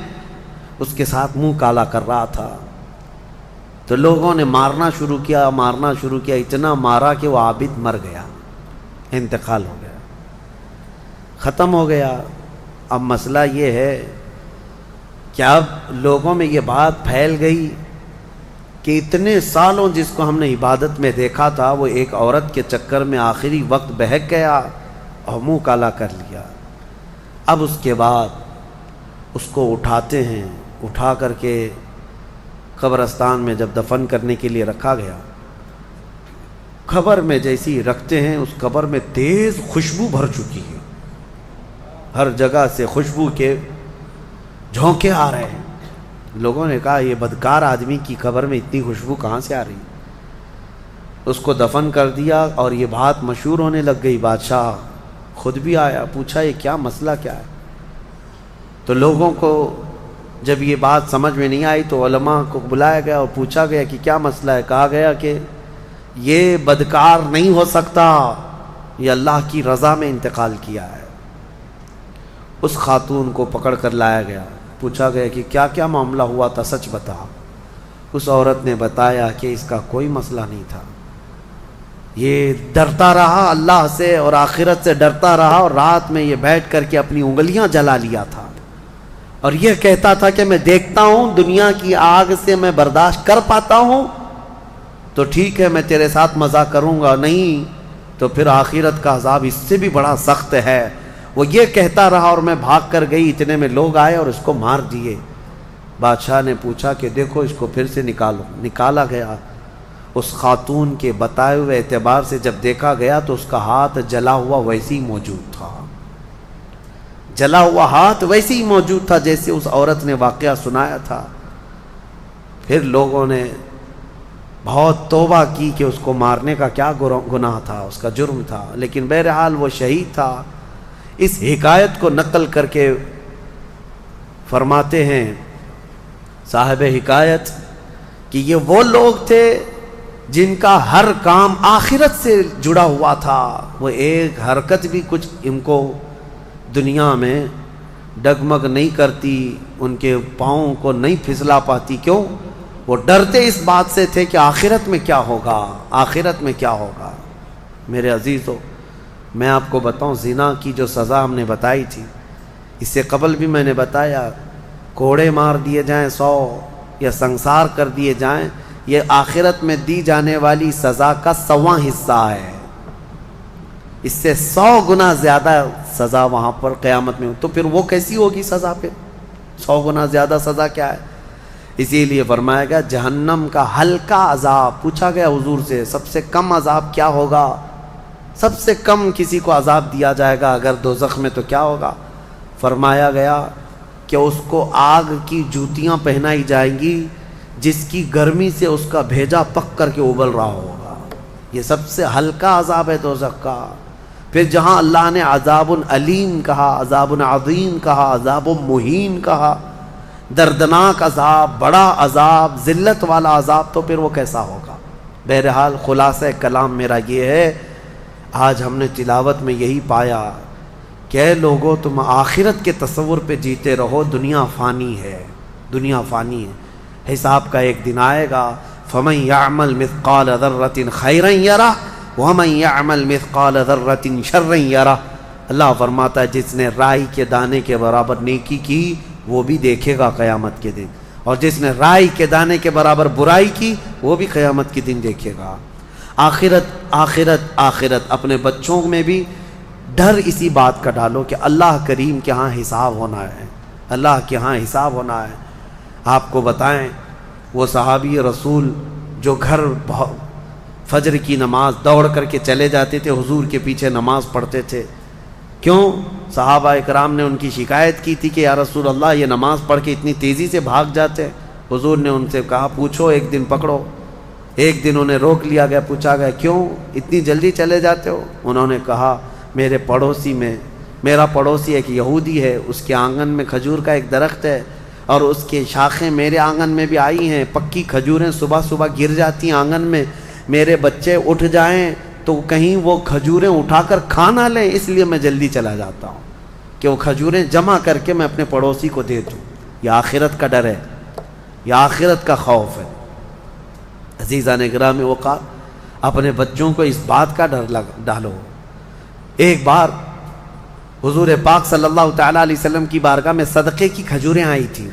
اس کے ساتھ منہ کالا کر رہا تھا۔ تو لوگوں نے مارنا شروع کیا، اتنا مارا کہ وہ عابد مر گیا، انتقال ہو گیا، ختم ہو گیا۔ اب مسئلہ یہ ہے کہ اب لوگوں میں یہ بات پھیل گئی کہ اتنے سالوں جس کو ہم نے عبادت میں دیکھا تھا، وہ ایک عورت کے چکر میں آخری وقت بہک گیا اور منہ کالا کر لیا۔ اب اس کے بعد اس کو اٹھاتے ہیں، اٹھا کر کے قبرستان میں جب دفن کرنے کے لیے رکھا گیا، قبر میں جیسی رکھتے ہیں، اس قبر میں تیز خوشبو بھر چکی ہے، ہر جگہ سے خوشبو کے جھونکے آ رہے ہیں۔ لوگوں نے کہا یہ بدکار آدمی کی قبر میں اتنی خوشبو کہاں سے آ رہی؟ اس کو دفن کر دیا اور یہ بات مشہور ہونے لگ گئی۔ بادشاہ خود بھی آیا، پوچھا یہ کیا مسئلہ کیا ہے؟ تو لوگوں کو جب یہ بات سمجھ میں نہیں آئی تو علماء کو بلایا گیا اور پوچھا گیا کہ کیا مسئلہ ہے؟ کہا گیا کہ یہ بدکار نہیں ہو سکتا، یہ اللہ کی رضا میں انتقال کیا ہے۔ اس خاتون کو پکڑ کر لایا گیا، پوچھا گیا کہ کیا کیا معاملہ ہوا تھا، سچ بتا۔ اس عورت نے بتایا کہ اس کا کوئی مسئلہ نہیں تھا، یہ ڈرتا رہا اللہ سے اور آخرت سے ڈرتا رہا، اور رات میں یہ بیٹھ کر کے اپنی انگلیاں جلا لیا تھا، اور یہ کہتا تھا کہ میں دیکھتا ہوں دنیا کی آگ سے میں برداشت کر پاتا ہوں تو ٹھیک ہے، میں تیرے ساتھ مزہ کروں گا، نہیں تو پھر آخرت کا عذاب اس سے بھی بڑا سخت ہے۔ وہ یہ کہتا رہا اور میں بھاگ کر گئی، اتنے میں لوگ آئے اور اس کو مار دیے۔ بادشاہ نے پوچھا کہ دیکھو اس کو پھر سے نکالو، نکالا گیا۔ اس خاتون کے بتائے ہوئے اعتبار سے جب دیکھا گیا تو اس کا ہاتھ جلا ہوا ویسے ہی موجود تھا، جلا ہوا ہاتھ ویسے ہی موجود تھا جیسے اس عورت نے واقعہ سنایا تھا۔ پھر لوگوں نے بہت توبہ کی کہ اس کو مارنے کا کیا گناہ تھا، اس کا جرم تھا، لیکن بہرحال وہ شہید تھا۔ اس حکایت کو نقل کر کے فرماتے ہیں صاحب حکایت کہ یہ وہ لوگ تھے جن کا ہر کام آخرت سے جڑا ہوا تھا، وہ ایک حرکت بھی کچھ ان کو دنیا میں ڈگمگ نہیں کرتی، ان کے پاؤں کو نہیں پھسلا پاتی۔ کیوں؟ وہ ڈرتے اس بات سے تھے کہ آخرت میں کیا ہوگا، آخرت میں کیا ہوگا۔ میرے عزیزو، میں آپ کو بتاؤں، زنا کی جو سزا ہم نے بتائی تھی، اس سے قبل بھی میں نے بتایا، کوڑے مار دیے جائیں 100 یا سنسار کر دیے جائیں، یہ آخرت میں دی جانے والی سزا کا 100واں حصہ ہے، اس سے 100 گنا زیادہ سزا وہاں پر قیامت میں۔ تو پھر وہ کیسی ہوگی سزا؟ پھر 100 گنا زیادہ سزا کیا ہے؟ اسی لیے فرمایا گیا جہنم کا ہلکا عذاب۔ پوچھا گیا حضور سے سب سے کم عذاب کیا ہوگا؟ سب سے کم کسی کو عذاب دیا جائے گا اگر دوزخ میں تو کیا ہوگا؟ فرمایا گیا کہ اس کو آگ کی جوتیاں پہنائی جائیں گی جس کی گرمی سے اس کا بھیجا پک کر کے ابل رہا ہوگا۔ یہ سب سے ہلکا عذاب ہے دوزخ کا۔ پھر جہاں اللہ نے عذاب علیم کہا، عذاب عظیم کہا، عذاب مہین کہا، دردناک عذاب، بڑا عذاب، ذلت والا عذاب، تو پھر وہ کیسا ہوگا؟ بہرحال خلاصہ کلام میرا یہ ہے، آج ہم نے تلاوت میں یہی پایا کہ اے لوگو تم آخرت کے تصور پہ جیتے رہو، دنیا فانی ہے، دنیا فانی ہے، حساب کا ایک دن آئے گا۔ فَمَن يَعْمَلْ مِثْقَالَ ذَرَّةٍ خَيْرًا يَرَهُ وَمَن يَعْمَلْ مِثْقَالَ ذَرَّةٍ شَرًّا يَرَهُ۔ اللہ فرماتا ہے جس نے رائی کے دانے کے برابر نیکی کی وہ بھی دیکھے گا قیامت کے دن، اور جس نے رائی کے دانے کے برابر برائی کی وہ بھی قیامت کے دن دیکھے گا۔ آخرت آخرت آخرت، اپنے بچوں میں بھی ڈر اسی بات کا ڈالو کہ اللہ کریم کے ہاں حساب ہونا ہے، اللہ کے ہاں حساب ہونا ہے۔ آپ کو بتائیں وہ صحابی رسول جو گھر فجر کی نماز دوڑ کر کے چلے جاتے تھے، حضور کے پیچھے نماز پڑھتے تھے، کیوں؟ صحابہ اکرام نے ان کی شکایت کی تھی کہ یا رسول اللہ یہ نماز پڑھ کے اتنی تیزی سے بھاگ جاتے۔ حضور نے ان سے کہا پوچھو، ایک دن پکڑو۔ ایک دن انہیں روک لیا گیا، پوچھا گیا کیوں اتنی جلدی چلے جاتے ہو؟ انہوں نے کہا میرے پڑوسی میں، میرا پڑوسی ایک یہودی ہے، اس کے آنگن میں کھجور کا ایک درخت ہے اور اس کے شاخیں میرے آنگن میں بھی آئی ہیں، پکی کھجوریں صبح صبح گر جاتی ہیں آنگن میں، میرے بچے اٹھ جائیں تو کہیں وہ کھجوریں اٹھا کر کھا نہ لیں، اس لیے میں جلدی چلا جاتا ہوں کہ وہ کھجوریں جمع کر کے میں اپنے پڑوسی کو دے دوں۔ یہ آخرت کا ڈر ہے، یہ آخرت کا خوف ہے۔ عزیزان گرامی وقار، اپنے بچوں کو اس بات کا ڈر ڈالو۔ ایک بار حضور پاک صلی اللہ تعالیٰ علیہ وسلم کی بارگاہ میں صدقے کی کھجوریں آئی تھیں۔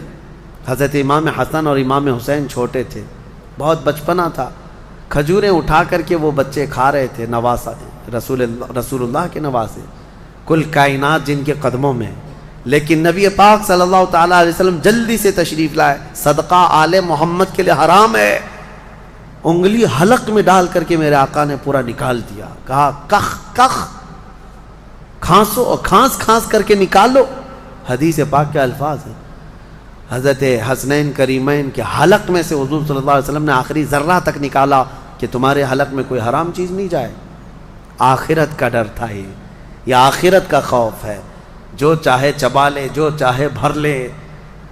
حضرت امام حسن اور امام حسین چھوٹے تھے، بہت بچپنا تھا، کھجوریں اٹھا کر کے وہ بچے کھا رہے تھے، نواسا رسول اللہ کے نواسے، کل کائنات جن کے قدموں میں۔ لیکن نبی پاک صلی اللہ تعالیٰ علیہ وسلم جلدی سے تشریف لائے، صدقہ آل محمد کے لیے حرام ہے۔ انگلی حلق میں ڈال کر کے میرے آقا نے پورا نکال دیا، کہا کخ کخ، کھانسو اور کھانس کھانس کر کے نکالو۔ حدیث پاک کے الفاظ ہیں۔ حضرت حسنین کریمین کے حلق میں سے حضور صلی اللہ علیہ وسلم نے آخری ذرہ تک نکالا کہ تمہارے حلق میں کوئی حرام چیز نہیں جائے۔ آخرت کا ڈر تھا یہ آخرت کا خوف ہے۔ جو چاہے چبا لے، جو چاہے بھر لے۔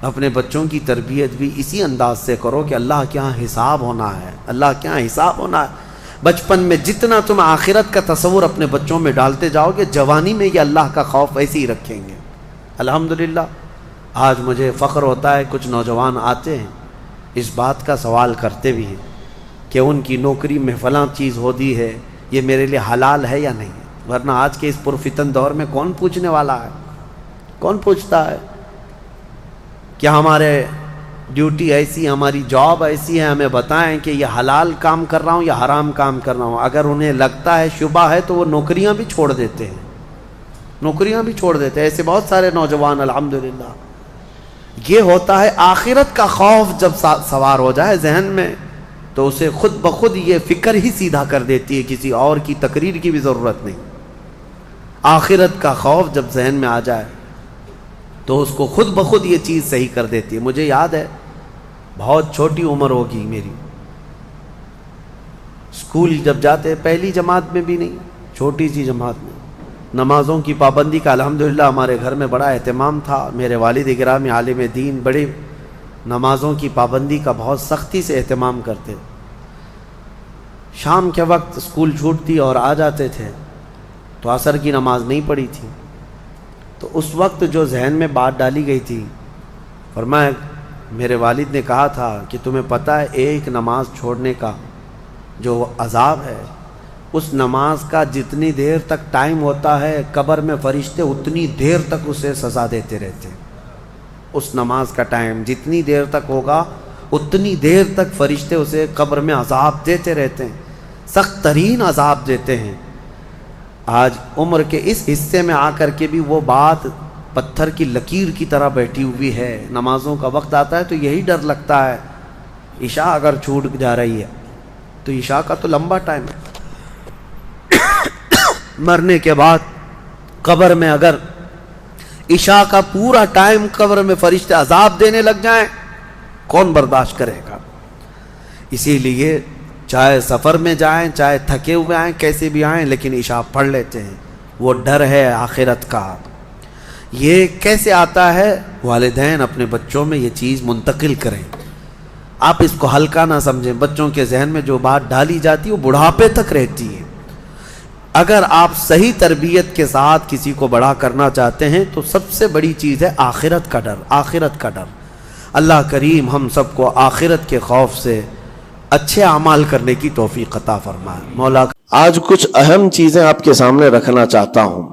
اپنے بچوں کی تربیت بھی اسی انداز سے کرو کہ اللہ کے ہاں حساب ہونا ہے، اللہ کے ہاں حساب ہونا ہے۔ بچپن میں جتنا تم آخرت کا تصور اپنے بچوں میں ڈالتے جاؤ گے، جوانی میں یہ اللہ کا خوف ایسے ہی رکھیں گے۔ الحمدللہ آج مجھے فخر ہوتا ہے، کچھ نوجوان آتے ہیں اس بات کا سوال کرتے بھی ہیں کہ ان کی نوکری میں فلاں چیز ہوتی ہے، یہ میرے لیے حلال ہے یا نہیں، ورنہ آج کے اس پرفتن دور میں کون پوچھنے والا ہے؟ کون پوچھتا ہے کہ ہمارے ڈیوٹی ایسی، ہماری جاب ایسی ہے، ہمیں بتائیں کہ یہ حلال کام کر رہا ہوں یا حرام کام کر رہا ہوں۔ اگر انہیں لگتا ہے شبہ ہے تو وہ نوکریاں بھی چھوڑ دیتے ہیں، نوکریاں بھی چھوڑ دیتے ہیں۔ ایسے بہت سارے نوجوان الحمدللہ۔ یہ ہوتا ہے آخرت کا خوف جب سوار ہو جائے ذہن میں تو اسے خود بخود یہ فکر ہی سیدھا کر دیتی ہے، کسی اور کی تقریر کی بھی ضرورت نہیں۔ آخرت کا خوف جب ذہن میں آ جائے تو اس کو خود بخود یہ چیز صحیح کر دیتی ہے۔ مجھے یاد ہے، بہت چھوٹی عمر ہوگی میری، اسکول جب جاتے پہلی جماعت میں بھی نہیں، چھوٹی سی جماعت میں، نمازوں کی پابندی کا الحمدللہ ہمارے گھر میں بڑا اہتمام تھا۔ میرے والد گرامی عالم دین، بڑے نمازوں کی پابندی کا بہت سختی سے اہتمام کرتے۔ شام کے وقت اسکول چھوٹتی اور آ جاتے تھے تو عصر کی نماز نہیں پڑھی تھی، تو اس وقت جو ذہن میں بات ڈالی گئی تھی، فرمایا میرے والد نے کہا تھا کہ تمہیں پتہ ہے ایک نماز چھوڑنے کا جو عذاب ہے، اس نماز کا جتنی دیر تک ٹائم ہوتا ہے قبر میں فرشتے اتنی دیر تک اسے سزا دیتے رہتے ہیں۔ اس نماز کا ٹائم جتنی دیر تک ہوگا اتنی دیر تک فرشتے اسے قبر میں عذاب دیتے رہتے ہیں، سخت ترین عذاب دیتے ہیں۔ آج عمر کے اس حصے میں آ کر کے بھی وہ بات پتھر کی لکیر کی طرح بیٹھی ہوئی ہے۔ نمازوں کا وقت آتا ہے تو یہی ڈر لگتا ہے، عشاء اگر چھوٹ جا رہی ہے تو عشاء کا تو لمبا ٹائم ہے، مرنے کے بعد قبر میں اگر عشاء کا پورا ٹائم قبر میں فرشتے عذاب دینے لگ جائیں کون برداشت کرے گا؟ اسی لیے چاہے سفر میں جائیں، چاہے تھکے ہوئے آئیں، کیسے بھی آئیں، لیکن عشاء پڑھ لیتے ہیں۔ وہ ڈر ہے آخرت کا۔ یہ کیسے آتا ہے؟ والدین اپنے بچوں میں یہ چیز منتقل کریں۔ آپ اس کو ہلکا نہ سمجھیں، بچوں کے ذہن میں جو بات ڈالی جاتی ہے وہ بڑھاپے تک رہتی ہے۔ اگر آپ صحیح تربیت کے ساتھ کسی کو بڑا کرنا چاہتے ہیں تو سب سے بڑی چیز ہے آخرت کا ڈر، آخرت کا ڈر۔ اللہ کریم ہم سب کو آخرت کے خوف سے اچھے اعمال کرنے کی توفیق عطا فرمائے۔ مولا آج کچھ اہم چیزیں آپ کے سامنے رکھنا چاہتا ہوں۔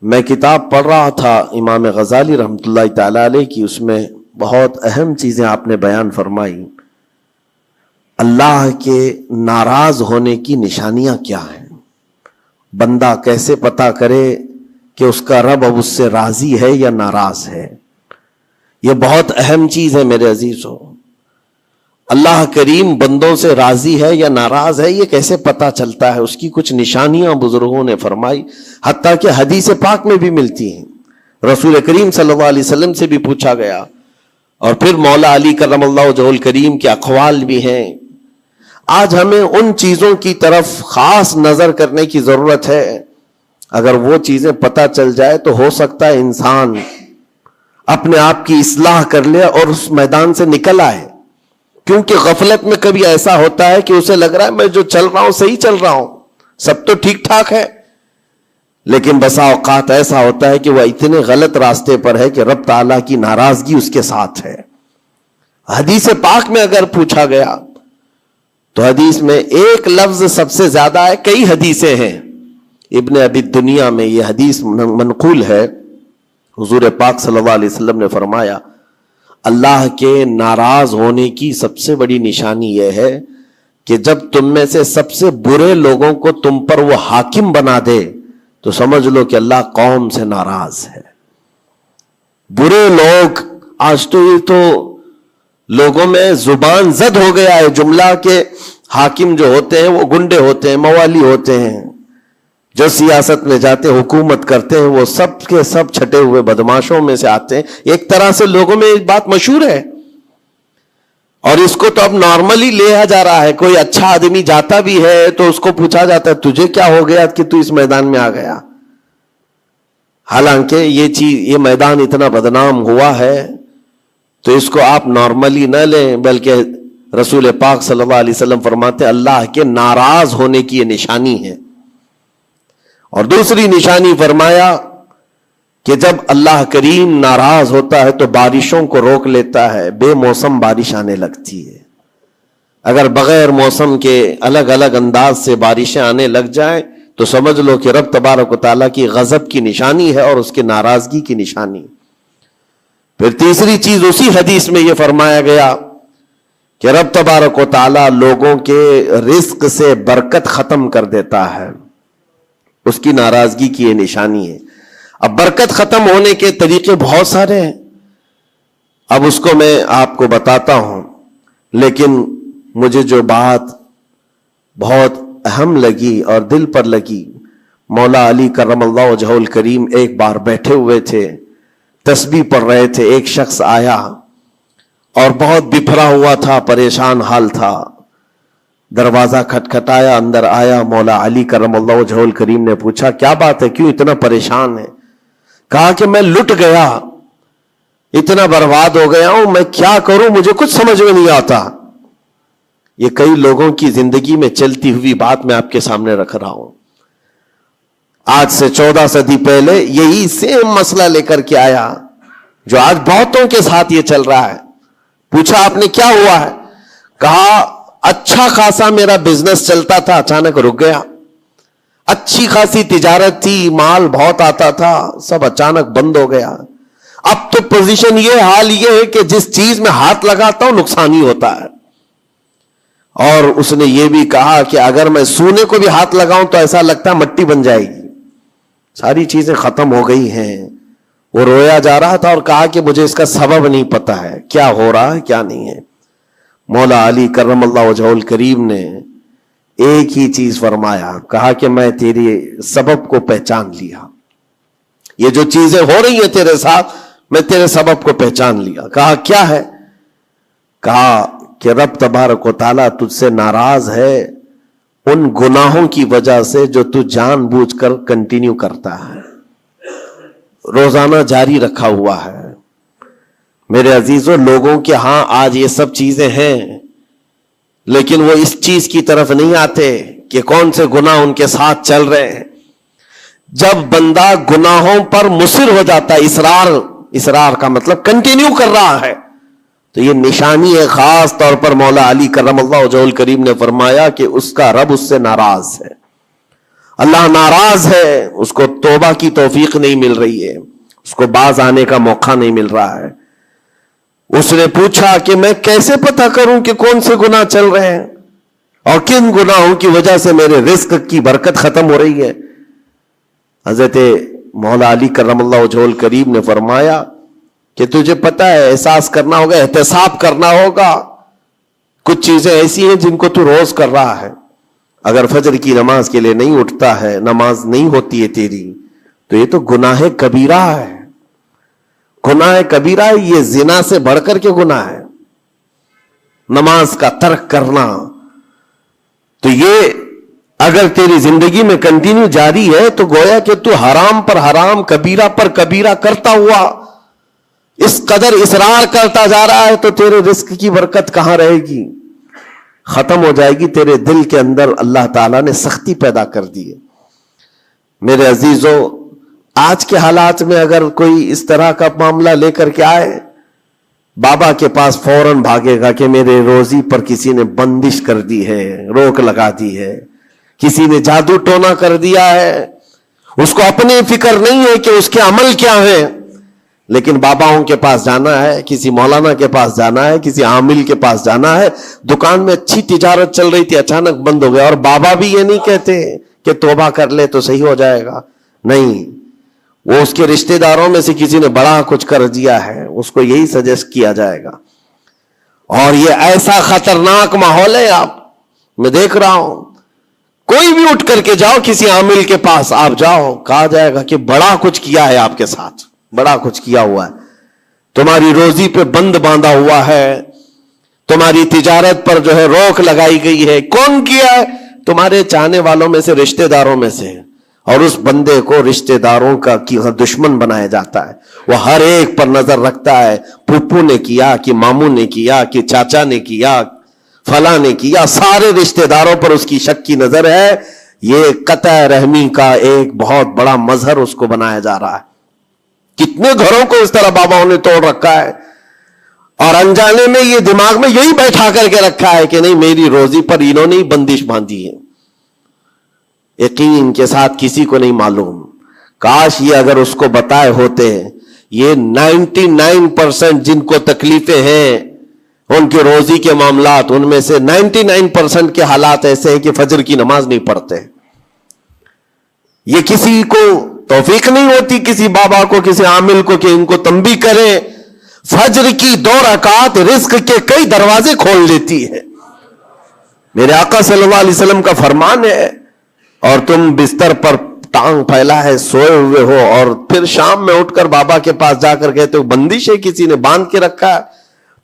میں کتاب پڑھ رہا تھا امام غزالی رحمۃ اللہ تعالی علیہ کی، اس میں بہت اہم چیزیں آپ نے بیان فرمائی۔ اللہ کے ناراض ہونے کی نشانیاں کیا ہیں؟ بندہ کیسے پتا کرے کہ اس کا رب اب اس سے راضی ہے یا ناراض ہے؟ یہ بہت اہم چیز ہے میرے عزیزو۔ اللہ کریم بندوں سے راضی ہے یا ناراض ہے، یہ کیسے پتا چلتا ہے؟ اس کی کچھ نشانیاں بزرگوں نے فرمائی، حتیٰ کہ حدیث پاک میں بھی ملتی ہیں۔ رسول کریم صلی اللہ علیہ وسلم سے بھی پوچھا گیا، اور پھر مولا علی کرم اللہ وجہہ الکریم کے اقوال بھی ہیں۔ آج ہمیں ان چیزوں کی طرف خاص نظر کرنے کی ضرورت ہے۔ اگر وہ چیزیں پتہ چل جائے تو ہو سکتا ہے انسان اپنے آپ کی اصلاح کر لے اور اس میدان سے نکل آئے، کیونکہ غفلت میں کبھی ایسا ہوتا ہے کہ اسے لگ رہا ہے میں جو چل رہا ہوں صحیح چل رہا ہوں، سب تو ٹھیک ٹھاک ہے، لیکن بسا اوقات ایسا ہوتا ہے کہ وہ اتنے غلط راستے پر ہے کہ رب تعالیٰ کی ناراضگی اس کے ساتھ ہے۔ حدیث پاک میں اگر پوچھا گیا تو حدیث میں ایک لفظ سب سے زیادہ ہے، کئی حدیثیں ہیں۔ ابن ابی دنیا میں یہ حدیث منقول ہے، حضور پاک صلی اللہ علیہ وسلم نے فرمایا اللہ کے ناراض ہونے کی سب سے بڑی نشانی یہ ہے کہ جب تم میں سے سب سے برے لوگوں کو تم پر وہ حاکم بنا دے تو سمجھ لو کہ اللہ قوم سے ناراض ہے۔ برے لوگ، آج تو یہ تو لوگوں میں زبان زد ہو گیا ہے جملہ کہ حاکم جو ہوتے ہیں وہ گنڈے ہوتے ہیں، موالی ہوتے ہیں، جو سیاست میں جاتے حکومت کرتے ہیں وہ سب کے سب چھٹے ہوئے بدماشوں میں سے آتے ہیں۔ ایک طرح سے لوگوں میں ایک بات مشہور ہے، اور اس کو تو اب نارملی لیا جا رہا ہے۔ کوئی اچھا آدمی جاتا بھی ہے تو اس کو پوچھا جاتا ہے تجھے کیا ہو گیا کہ تو اس میدان میں آ گیا، حالانکہ یہ میدان اتنا بدنام ہوا ہے تو اس کو آپ نارملی نہ لیں، بلکہ رسول پاک صلی اللہ علیہ وسلم فرماتے ہیں اللہ کے ناراض ہونے کی یہ نشانی ہے۔ اور دوسری نشانی فرمایا کہ جب اللہ کریم ناراض ہوتا ہے تو بارشوں کو روک لیتا ہے، بے موسم بارش آنے لگتی ہے۔ اگر بغیر موسم کے الگ الگ انداز سے بارشیں آنے لگ جائیں تو سمجھ لو کہ رب تبارک و تعالیٰ کی غضب کی نشانی ہے اور اس کی ناراضگی کی نشانی۔ پھر تیسری چیز اسی حدیث میں یہ فرمایا گیا کہ رب تبارک و تعالیٰ لوگوں کے رزق سے برکت ختم کر دیتا ہے، اس کی ناراضگی کی یہ نشانی ہے۔ اب برکت ختم ہونے کے طریقے بہت سارے ہیں، اب اس کو میں آپ کو بتاتا ہوں، لیکن مجھے جو بات بہت اہم لگی اور دل پر لگی، مولا علی کرم اللہ وجہہ الکریم ایک بار بیٹھے ہوئے تھے، تسبیح پڑھ رہے تھے، ایک شخص آیا اور بہت بپھرا ہوا تھا، پریشان حال تھا، دروازہ کھٹکھٹایا، اندر آیا، مولا علی کرم اللہ وجہہ الکریم نے پوچھا کیا بات ہے، کیوں اتنا پریشان ہے؟ کہا کہ میں لٹ گیا، اتنا برباد ہو گیا ہوں، میں کیا کروں، مجھے کچھ سمجھ میں نہیں آتا۔ یہ کئی لوگوں کی زندگی میں چلتی ہوئی بات میں آپ کے سامنے رکھ رہا ہوں۔ آج سے 14 صدی پہلے یہی سیم مسئلہ لے کر کے آیا جو آج بہتوں کے ساتھ یہ چل رہا ہے۔ پوچھا آپ نے کیا ہوا ہے؟ کہا اچھا خاصا میرا بزنس چلتا تھا، اچانک رک گیا، اچھی خاصی تجارت تھی، مال بہت آتا تھا، سب اچانک بند ہو گیا۔ اب تو پوزیشن یہ، حال یہ ہے کہ جس چیز میں ہاتھ لگاتا ہوں نقصان ہی ہوتا ہے۔ اور اس نے یہ بھی کہا کہ اگر میں سونے کو بھی ہاتھ لگاؤں تو ایسا لگتا ہے مٹی بن جائے گی، ساری چیزیں ختم ہو گئی ہیں۔ وہ رویا جا رہا تھا اور کہا کہ مجھے اس کا سبب نہیں پتا ہے، کیا ہو رہا ہے کیا نہیں ہے۔ مولا علی کرم اللہ وجہہ الکریم نے ایک ہی چیز فرمایا، کہا کہ میں تیری سبب کو پہچان لیا، یہ جو چیزیں ہو رہی ہیں تیرے ساتھ میں تیرے سبب کو پہچان لیا۔ کہا کیا ہے؟ کہا کہ رب تبارک و تعالیٰ تجھ سے ناراض ہے ان گناہوں کی وجہ سے جو تو جان بوجھ کر کنٹینیو کرتا ہے، روزانہ جاری رکھا ہوا ہے۔ میرے عزیزوں، لوگوں کے ہاں آج یہ سب چیزیں ہیں، لیکن وہ اس چیز کی طرف نہیں آتے کہ کون سے گناہ ان کے ساتھ چل رہے ہیں۔ جب بندہ گناہوں پر مصر ہو جاتا ہے، اصرار کا مطلب کنٹینیو کر رہا ہے، تو یہ نشانی ہے۔ خاص طور پر مولا علی کرم اللہ وجہہ الکریم نے فرمایا کہ اس کا رب اس سے ناراض ہے، اللہ ناراض ہے، اس کو توبہ کی توفیق نہیں مل رہی ہے، اس کو باز آنے کا موقع نہیں مل رہا ہے۔ اس نے پوچھا کہ میں کیسے پتہ کروں کہ کون سے گناہ چل رہے ہیں اور کن گناہوں کی وجہ سے میرے رزق کی برکت ختم ہو رہی ہے؟ حضرت مولا علی کرم اللہ وجہہ الکریم نے فرمایا کہ تجھے پتہ ہے، احساس کرنا ہوگا، احتساب کرنا ہوگا، کچھ چیزیں ایسی ہیں جن کو تو روز کر رہا ہے، اگر فجر کی نماز کے لیے نہیں اٹھتا ہے، نماز نہیں ہوتی ہے تیری، تو یہ تو گناہ کبیرہ ہے، گناہ کبیرہ ہے، یہ زنا سے بڑھ کر کے گناہ ہے، نماز کا ترک کرنا۔ تو یہ اگر تیری زندگی میں کنٹینیو جاری ہے تو گویا کہ تو حرام پر حرام، کبیرہ پر کبیرہ کرتا ہوا اس قدر اصرار کرتا جا رہا ہے، تو تیرے رزق کی برکت کہاں رہے گی؟ ختم ہو جائے گی۔ تیرے دل کے اندر اللہ تعالیٰ نے سختی پیدا کر دی ہے۔ میرے عزیزوں، آج کے حالات میں اگر کوئی اس طرح کا معاملہ لے کر کے آئے، بابا کے پاس فوراً بھاگے گا کہ میرے روزی پر کسی نے بندش کر دی ہے، روک لگا دی ہے، کسی نے جادو ٹونا کر دیا ہے، اس کو اپنی فکر نہیں ہے کہ اس کے عمل کیا ہے، لیکن باباؤں کے پاس جانا ہے، کسی مولانا کے پاس جانا ہے، کسی عامل کے پاس جانا ہے۔ دکان میں اچھی تجارت چل رہی تھی، اچانک بند ہو گیا، اور بابا بھی یہ نہیں کہتے کہ توبہ کر لے تو صحیح ہو جائے گا، نہیں، وہ اس کے رشتہ داروں میں سے کسی نے بڑا کچھ کر دیا ہے، اس کو یہی سجیسٹ کیا جائے گا۔ اور یہ ایسا خطرناک ماحول ہے، آپ میں دیکھ رہا ہوں، کوئی بھی اٹھ کر کے جاؤ کسی عامل کے پاس آپ جاؤ، کہا جائے گا کہ بڑا کچھ کیا ہے آپ کے ساتھ، بڑا کچھ کیا ہوا ہے، تمہاری روزی پہ بند باندھا ہوا ہے، تمہاری تجارت پر جو ہے روک لگائی گئی ہے۔ کون کیا ہے؟ تمہارے چاہنے والوں میں سے، رشتہ داروں میں سے، اور اس بندے کو رشتہ داروں کا دشمن بنایا جاتا ہے۔ وہ ہر ایک پر نظر رکھتا ہے، پھپھو نے کیا کہ ماموں نے کیا کہ چاچا نے کیا، فلاں نے کیا، سارے رشتہ داروں پر اس کی شک کی نظر ہے۔ یہ قطع رحمی کا ایک بہت بڑا مظہر اس کو بنایا جا رہا ہے۔ کتنے گھروں کو اس طرح باباؤں نے توڑ رکھا ہے، اور انجانے میں یہ دماغ میں یہی بیٹھا کر کے رکھا ہے کہ نہیں میری روزی پر انہوں نے ہی بندش باندھی ہے. یقین کے ساتھ کسی کو نہیں معلوم. کاش یہ اگر اس کو بتائے ہوتے، یہ 99% جن کو تکلیفیں ہیں ان کے روزی کے معاملات، ان میں سے 99% کے حالات ایسے ہیں کہ فجر کی نماز نہیں پڑھتے. یہ کسی کو توفیق نہیں ہوتی، کسی بابا کو، کسی عامل کو، کہ ان کو تنبیہ کریں. فجر کی 2 رکعات رزق کے کئی دروازے کھول لیتی ہے. میرے آقا صلی اللہ علیہ وسلم کا فرمان ہے، اور تم بستر پر ٹانگ پھیلا ہے سوئے ہوئے ہو، اور پھر شام میں اٹھ کر بابا کے پاس جا کر کہتے ہو بندش ہے کسی نے باندھ کے رکھا ہے،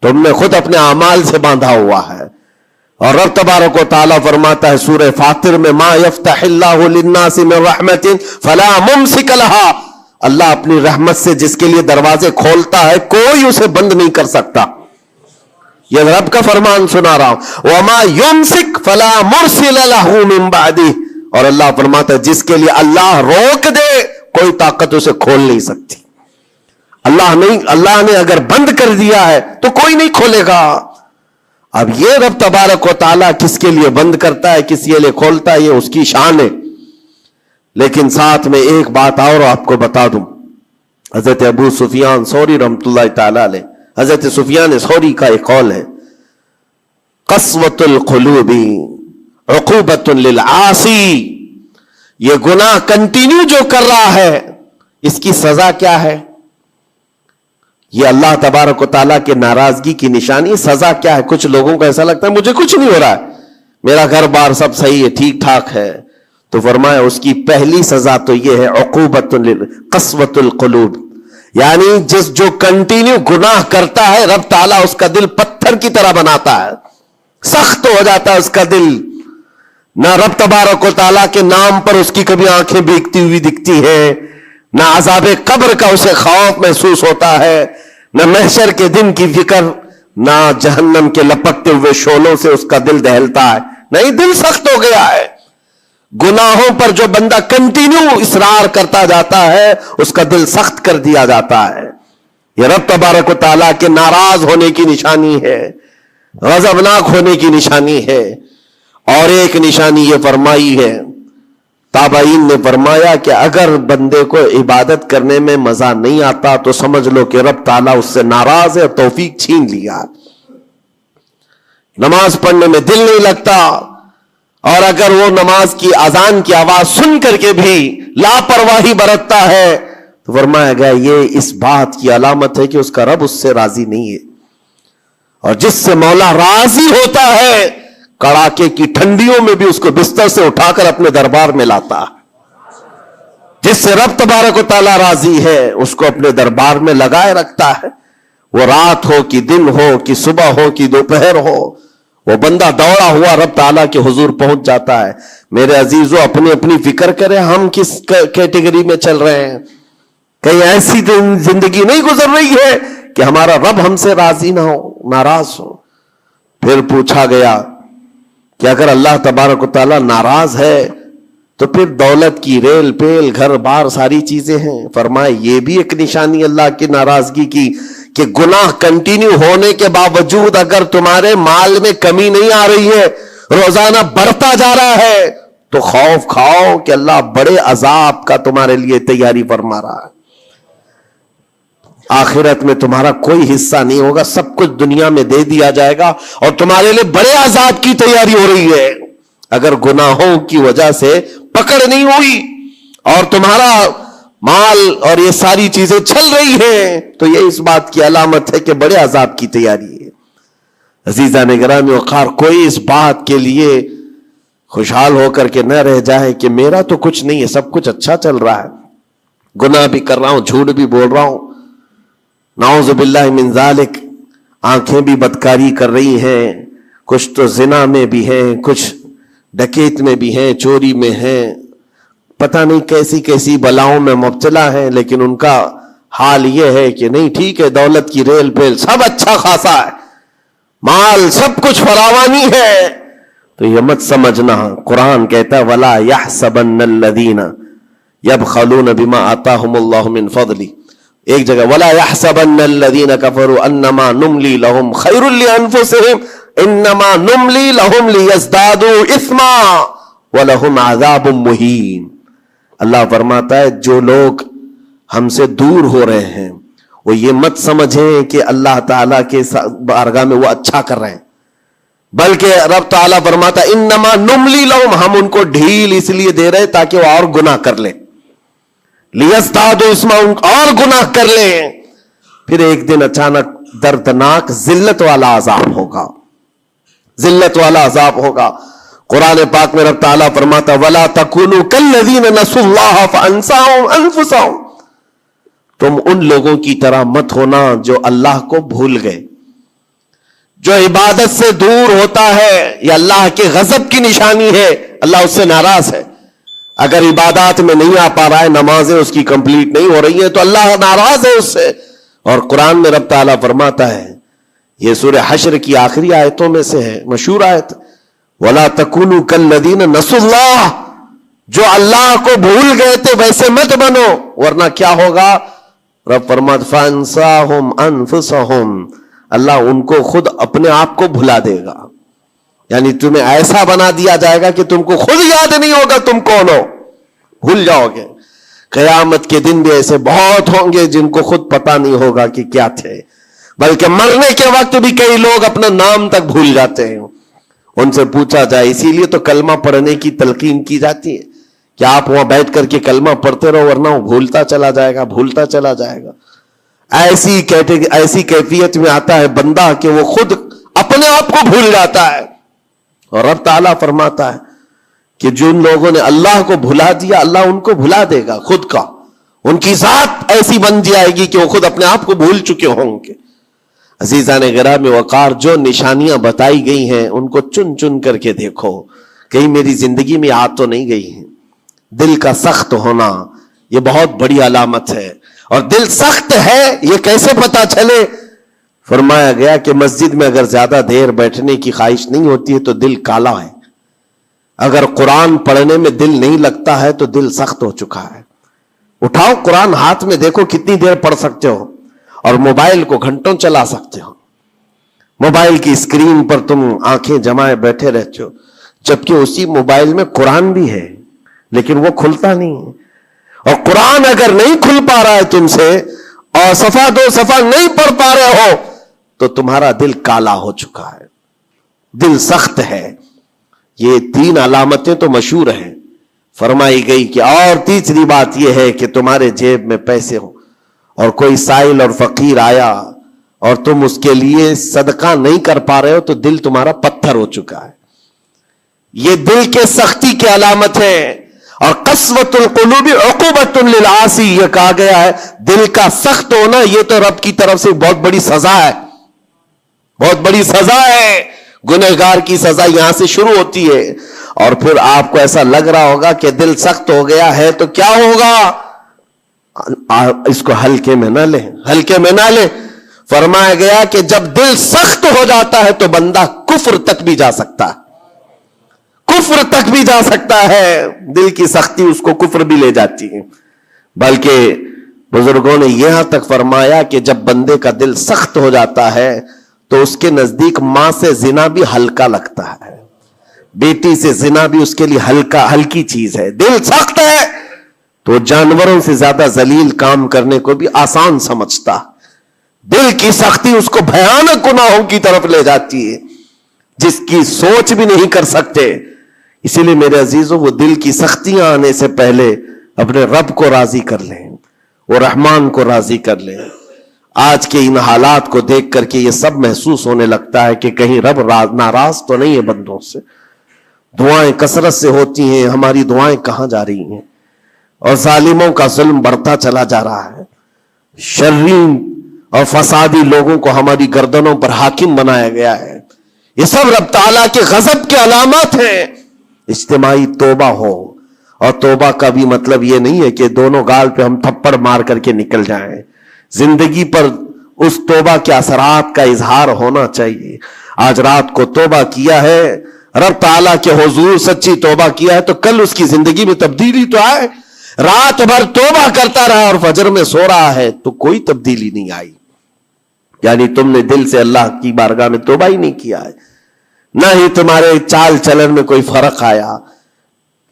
تم نے خود اپنے اعمال سے باندھا ہوا ہے. اور رب تبارک و تعالیٰ فرماتا ہے سورہ فاطر میں، ما یفتح اللہ للناس من رحمت فلا ممسک لہا، اللہ اپنی رحمت سے جس کے لیے دروازے کھولتا ہے کوئی اسے بند نہیں کر سکتا. یہ رب کا فرمان سنا رہا ہوں. وما یمسک فلا مرسل لہ من بعدہ، اور اللہ فرماتا ہے جس کے لیے اللہ روک دے کوئی طاقت اسے کھول نہیں سکتی. اللہ نے اگر بند کر دیا ہے تو کوئی نہیں کھولے گا. اب یہ رب تبارک و تعالیٰ کس کے لیے بند کرتا ہے کس کے لیے کھولتا ہے یہ اس کی شان ہے. لیکن ساتھ میں ایک بات اور آپ کو بتا دوں. حضرت ابو سفیان ثوری رحمۃ اللہ تعالی علیہ، حضرت سفیان ثوری کا ایک قول ہے، قسوۃ القلوب عقوبۃ للعاصی، یہ گناہ کنٹینیو جو کر رہا ہے اس کی سزا کیا ہے؟ یہ اللہ تبارک و تعالیٰ کے ناراضگی کی نشانی. سزا کیا ہے؟ کچھ لوگوں کو ایسا لگتا ہے مجھے کچھ نہیں ہو رہا ہے، میرا گھر بار سب صحیح ہے، ٹھیک ٹھاک ہے، تو فرمایا اس کی پہلی سزا تو یہ ہے عقوبۃ قسوۃ القلوب، یعنی جو کنٹینیو گناہ کرتا ہے رب تعالیٰ اس کا دل پتھر کی طرح بناتا ہے، سخت ہو جاتا ہے اس کا دل. نہ رب تبارک و تعالیٰ کے نام پر اس کی کبھی آنکھیں بھیگتی ہوئی دکھتی ہے، نہ عذاب قبر کا اسے خوف محسوس ہوتا ہے، نہ محشر کے دن کی فکر، نہ جہنم کے لپکتے ہوئے شعلوں سے اس کا دل دہلتا ہے. نہیں، دل سخت ہو گیا ہے. گناہوں پر جو بندہ کنٹینیو اصرار کرتا جاتا ہے اس کا دل سخت کر دیا جاتا ہے. یہ رب تبارک و تعالیٰ کے ناراض ہونے کی نشانی ہے، غضبناک ہونے کی نشانی ہے. اور ایک نشانی یہ فرمائی ہے، تابعین نے فرمایا کہ اگر بندے کو عبادت کرنے میں مزہ نہیں آتا تو سمجھ لو کہ رب تعالیٰ اس سے ناراض ہے اور توفیق چھین لیا. نماز پڑھنے میں دل نہیں لگتا، اور اگر وہ نماز کی اذان کی آواز سن کر کے بھی لاپرواہی برتتا ہے تو فرمایا گیا یہ اس بات کی علامت ہے کہ اس کا رب اس سے راضی نہیں ہے. اور جس سے مولا راضی ہوتا ہے کڑاکے کی ٹھنڈیوں میں بھی اس کو بستر سے اٹھا کر اپنے دربار میں لاتا ہے. جس سے رب تبارک و تعالیٰ راضی ہے اس کو اپنے دربار میں لگائے رکھتا ہے. وہ رات ہو کہ دن ہو کہ صبح ہو کہ دوپہر ہو، وہ بندہ دوڑا ہوا رب تعالیٰ کے حضور پہنچ جاتا ہے. میرے عزیزو اپنی اپنی فکر کریں، ہم کس کیٹیگری میں چل رہے ہیں؟ کہیں ایسی زندگی نہیں گزر رہی ہے کہ ہمارا رب ہم سے راضی نہ ہو، ناراض ہو. پھر پوچھا گیا کہ اگر اللہ تبارک و تعالیٰ ناراض ہے تو پھر دولت کی ریل پیل گھر بار ساری چیزیں ہیں. فرمائے یہ بھی ایک نشانی اللہ کی ناراضگی کی کہ گناہ کنٹینیو ہونے کے باوجود اگر تمہارے مال میں کمی نہیں آ رہی ہے، روزانہ بڑھتا جا رہا ہے، تو خوف کھاؤ کہ اللہ بڑے عذاب کا تمہارے لیے تیاری فرما رہا ہے. آخرت میں تمہارا کوئی حصہ نہیں ہوگا، سب کچھ دنیا میں دے دیا جائے گا اور تمہارے لیے بڑے عذاب کی تیاری ہو رہی ہے. اگر گناہوں کی وجہ سے پکڑ نہیں ہوئی اور تمہارا مال اور یہ ساری چیزیں چل رہی ہیں تو یہ اس بات کی علامت ہے کہ بڑے عذاب کی تیاری ہے. عزیزان گرامی وقار، کوئی اس بات کے لیے خوشحال ہو کر کے نہ رہ جائے کہ میرا تو کچھ نہیں ہے، سب کچھ اچھا چل رہا ہے، گناہ بھی کر رہا ہوں، جھوٹ بھی بول رہا ہوں، نعوذ باللہ من ذالک، آنکھیں بھی بدکاری کر رہی ہیں، کچھ تو زنا میں بھی ہیں، کچھ ڈکیت میں بھی ہیں، چوری میں ہیں، پتہ نہیں کیسی کیسی بلاؤں میں مبتلا ہیں، لیکن ان کا حال یہ ہے کہ نہیں ٹھیک ہے، دولت کی ریل پیل سب اچھا خاصا ہے، مال سب کچھ فراوانی ہے. تو یہ مت سمجھنا، قرآن کہتا ہے وَلَا يَحْسَبَنَّ الَّذِينَ يَبْخَلُونَ بِمَا آتَاهُمُ اللَّهُ مِنْ فَضْلِهِ ایک جگہ وَلَا يَحْسَبَنَّ الَّذِينَ كَفَرُوا أَنَّمَا نُمْلِي لَهُمْ خَيْرٌ لِأَنفُسِهِمْ إِنَّمَا نُمْلِي لَهُمْ لِيَزْدَادُوا إِثْمًا وَلَهُمْ عَذَابٌ مُهِينٌ. اللہ فرماتا ہے جو لوگ ہم سے دور ہو رہے ہیں وہ یہ مت سمجھیں کہ اللہ تعالیٰ کے بارگاہ میں وہ اچھا کر رہے ہیں، بلکہ رب تعالیٰ فرماتا ہے انما نملی لہم، ہم ان کو ڈھیل اس لیے دے رہے تاکہ وہ اور گناہ کر لیں، لیزدادوا اسما، اور گناہ کر لیں. پھر ایک دن اچانک دردناک ذلت والا عذاب ہوگا، ذلت والا عذاب ہوگا. قرآن پاک میں رب تعالیٰ فرماتا وَلَا تَكُونُوا كَالَّذِينَ نَسُوا اللَّهَ فَأَنسَاهُمْ أَنفُسَهُمْ، تم ان لوگوں کی طرح مت ہونا جو اللہ کو بھول گئے. جو عبادت سے دور ہوتا ہے یہ اللہ کے غضب کی نشانی ہے، اللہ اس سے ناراض ہے. اگر عبادات میں نہیں آ پا رہا ہے، نمازیں اس کی کمپلیٹ نہیں ہو رہی ہیں تو اللہ ناراض ہے اس سے. اور قرآن میں رب تعالیٰ فرماتا ہے، یہ سورہ حشر کی آخری آیتوں میں سے ہے، مشہور آیت، وَلَا تَكُونُوا كَالَّذِينَ نَسُوا اللَّهَ، جو اللہ کو بھول گئے تھے ویسے مت بنو، ورنہ کیا ہوگا؟ رب فرماتا فَأَنسَاهُمْ أَنفُسَهُمْ، اللہ ان کو خود اپنے آپ کو بھلا دے گا. یعنی تمہیں ایسا بنا دیا جائے گا کہ تم کو خود یاد نہیں ہوگا تم کون ہو، بھول جاؤ گے. قیامت کے دن بھی ایسے بہت ہوں گے جن کو خود پتا نہیں ہوگا کہ کیا تھے، بلکہ مرنے کے وقت بھی کئی لوگ اپنا نام تک بھول جاتے ہیں. ان سے پوچھا جائے، اسی لیے تو کلمہ پڑھنے کی تلقین کی جاتی ہے کہ آپ وہاں بیٹھ کر کے کلمہ پڑھتے رہو، ورنہ وہ بھولتا چلا جائے گا، بھولتا چلا جائے گا. ایسی کیفیت میں آتا ہے بندہ کہ وہ خود اپنے آپ کو بھول جاتا ہے. اور رب تعالیٰ فرماتا ہے کہ جن لوگوں نے اللہ کو بھلا دیا اللہ ان کو بھلا دے گا خود کا. ان کی ذات ایسی بن جائے گی کہ وہ خود اپنے آپ کو بھول چکے ہوں گے. عزیزان گرامی وقار، جو نشانیاں بتائی گئی ہیں ان کو چن چن کر کے دیکھو، کہیں میری زندگی میں آ تو نہیں گئی ہیں. دل کا سخت ہونا یہ بہت بڑی علامت ہے. اور دل سخت ہے یہ کیسے پتا چلے؟ فرمایا گیا کہ مسجد میں اگر زیادہ دیر بیٹھنے کی خواہش نہیں ہوتی ہے تو دل کالا ہے. اگر قرآن پڑھنے میں دل نہیں لگتا ہے تو دل سخت ہو چکا ہے. اٹھاؤ قرآن ہاتھ میں، دیکھو کتنی دیر پڑھ سکتے ہو، اور موبائل کو گھنٹوں چلا سکتے ہو. موبائل کی اسکرین پر تم آنکھیں جمائے بیٹھے رہتے ہو، جبکہ اسی موبائل میں قرآن بھی ہے لیکن وہ کھلتا نہیں ہے. اور قرآن اگر نہیں کھل پا رہا ہے تم سے، اور صفحہ دو صفحہ نہیں پڑھ پا رہے ہو، تو تمہارا دل کالا ہو چکا ہے، دل سخت ہے. یہ 3 علامتیں تو مشہور ہیں. فرمائی گئی کہ اور تیسری بات یہ ہے کہ تمہارے جیب میں پیسے ہوں اور کوئی سائل اور فقیر آیا اور تم اس کے لیے صدقہ نہیں کر پا رہے ہو تو دل تمہارا پتھر ہو چکا ہے. یہ دل کے سختی کی علامت ہے. اور قسوۃ القلوب عقوبۃ للعاصی، یہ کہا گیا ہے دل کا سخت ہونا یہ تو رب کی طرف سے بہت بڑی سزا ہے، بہت بڑی سزا ہے. گنہگار کی سزا یہاں سے شروع ہوتی ہے. اور پھر آپ کو ایسا لگ رہا ہوگا کہ دل سخت ہو گیا ہے تو کیا ہوگا؟ اس کو ہلکے میں نہ لیں، ہلکے میں نہ لیں. فرمایا گیا کہ جب دل سخت ہو جاتا ہے تو بندہ کفر تک بھی جا سکتا ہے، کفر تک بھی جا سکتا ہے. دل کی سختی اس کو کفر بھی لے جاتی ہے. بلکہ بزرگوں نے یہاں تک فرمایا کہ جب بندے کا دل سخت ہو جاتا ہے تو اس کے نزدیک ماں سے زنا بھی ہلکا لگتا ہے، بیٹی سے زنا بھی اس کے لیے ہلکی چیز ہے. دل سخت ہے تو جانوروں سے زیادہ ذلیل کام کرنے کو بھی آسان سمجھتا. دل کی سختی اس کو بھیانک گناہوں کی طرف لے جاتی ہے جس کی سوچ بھی نہیں کر سکتے. اسی لیے میرے عزیزوں، وہ دل کی سختیاں آنے سے پہلے اپنے رب کو راضی کر لیں، وہ رحمان کو راضی کر لیں. آج کے ان حالات کو دیکھ کر کے یہ سب محسوس ہونے لگتا ہے کہ کہیں رب ناراض تو نہیں ہے بندوں سے. دعائیں کثرت سے ہوتی ہیں، ہماری دعائیں کہاں جا رہی ہیں؟ اور ظالموں کا ظلم بڑھتا چلا جا رہا ہے. شریر اور فسادی لوگوں کو ہماری گردنوں پر حاکم بنایا گیا ہے. یہ سب رب تعالیٰ کے غضب کے علامات ہیں. اجتماعی توبہ ہو، اور توبہ کا بھی مطلب یہ نہیں ہے کہ دونوں گال پہ ہم تھپڑ مار کر کے نکل جائیں. زندگی پر اس توبہ کے اثرات کا اظہار ہونا چاہیے. آج رات کو توبہ کیا ہے، رب تعالیٰ کے حضور سچی توبہ کیا ہے تو کل اس کی زندگی میں تبدیلی تو آئے. رات بھر توبہ کرتا رہا اور فجر میں سو رہا ہے تو کوئی تبدیلی نہیں آئی. یعنی تم نے دل سے اللہ کی بارگاہ میں توبہ ہی نہیں کیا ہے, نہ ہی تمہارے چال چلن میں کوئی فرق آیا.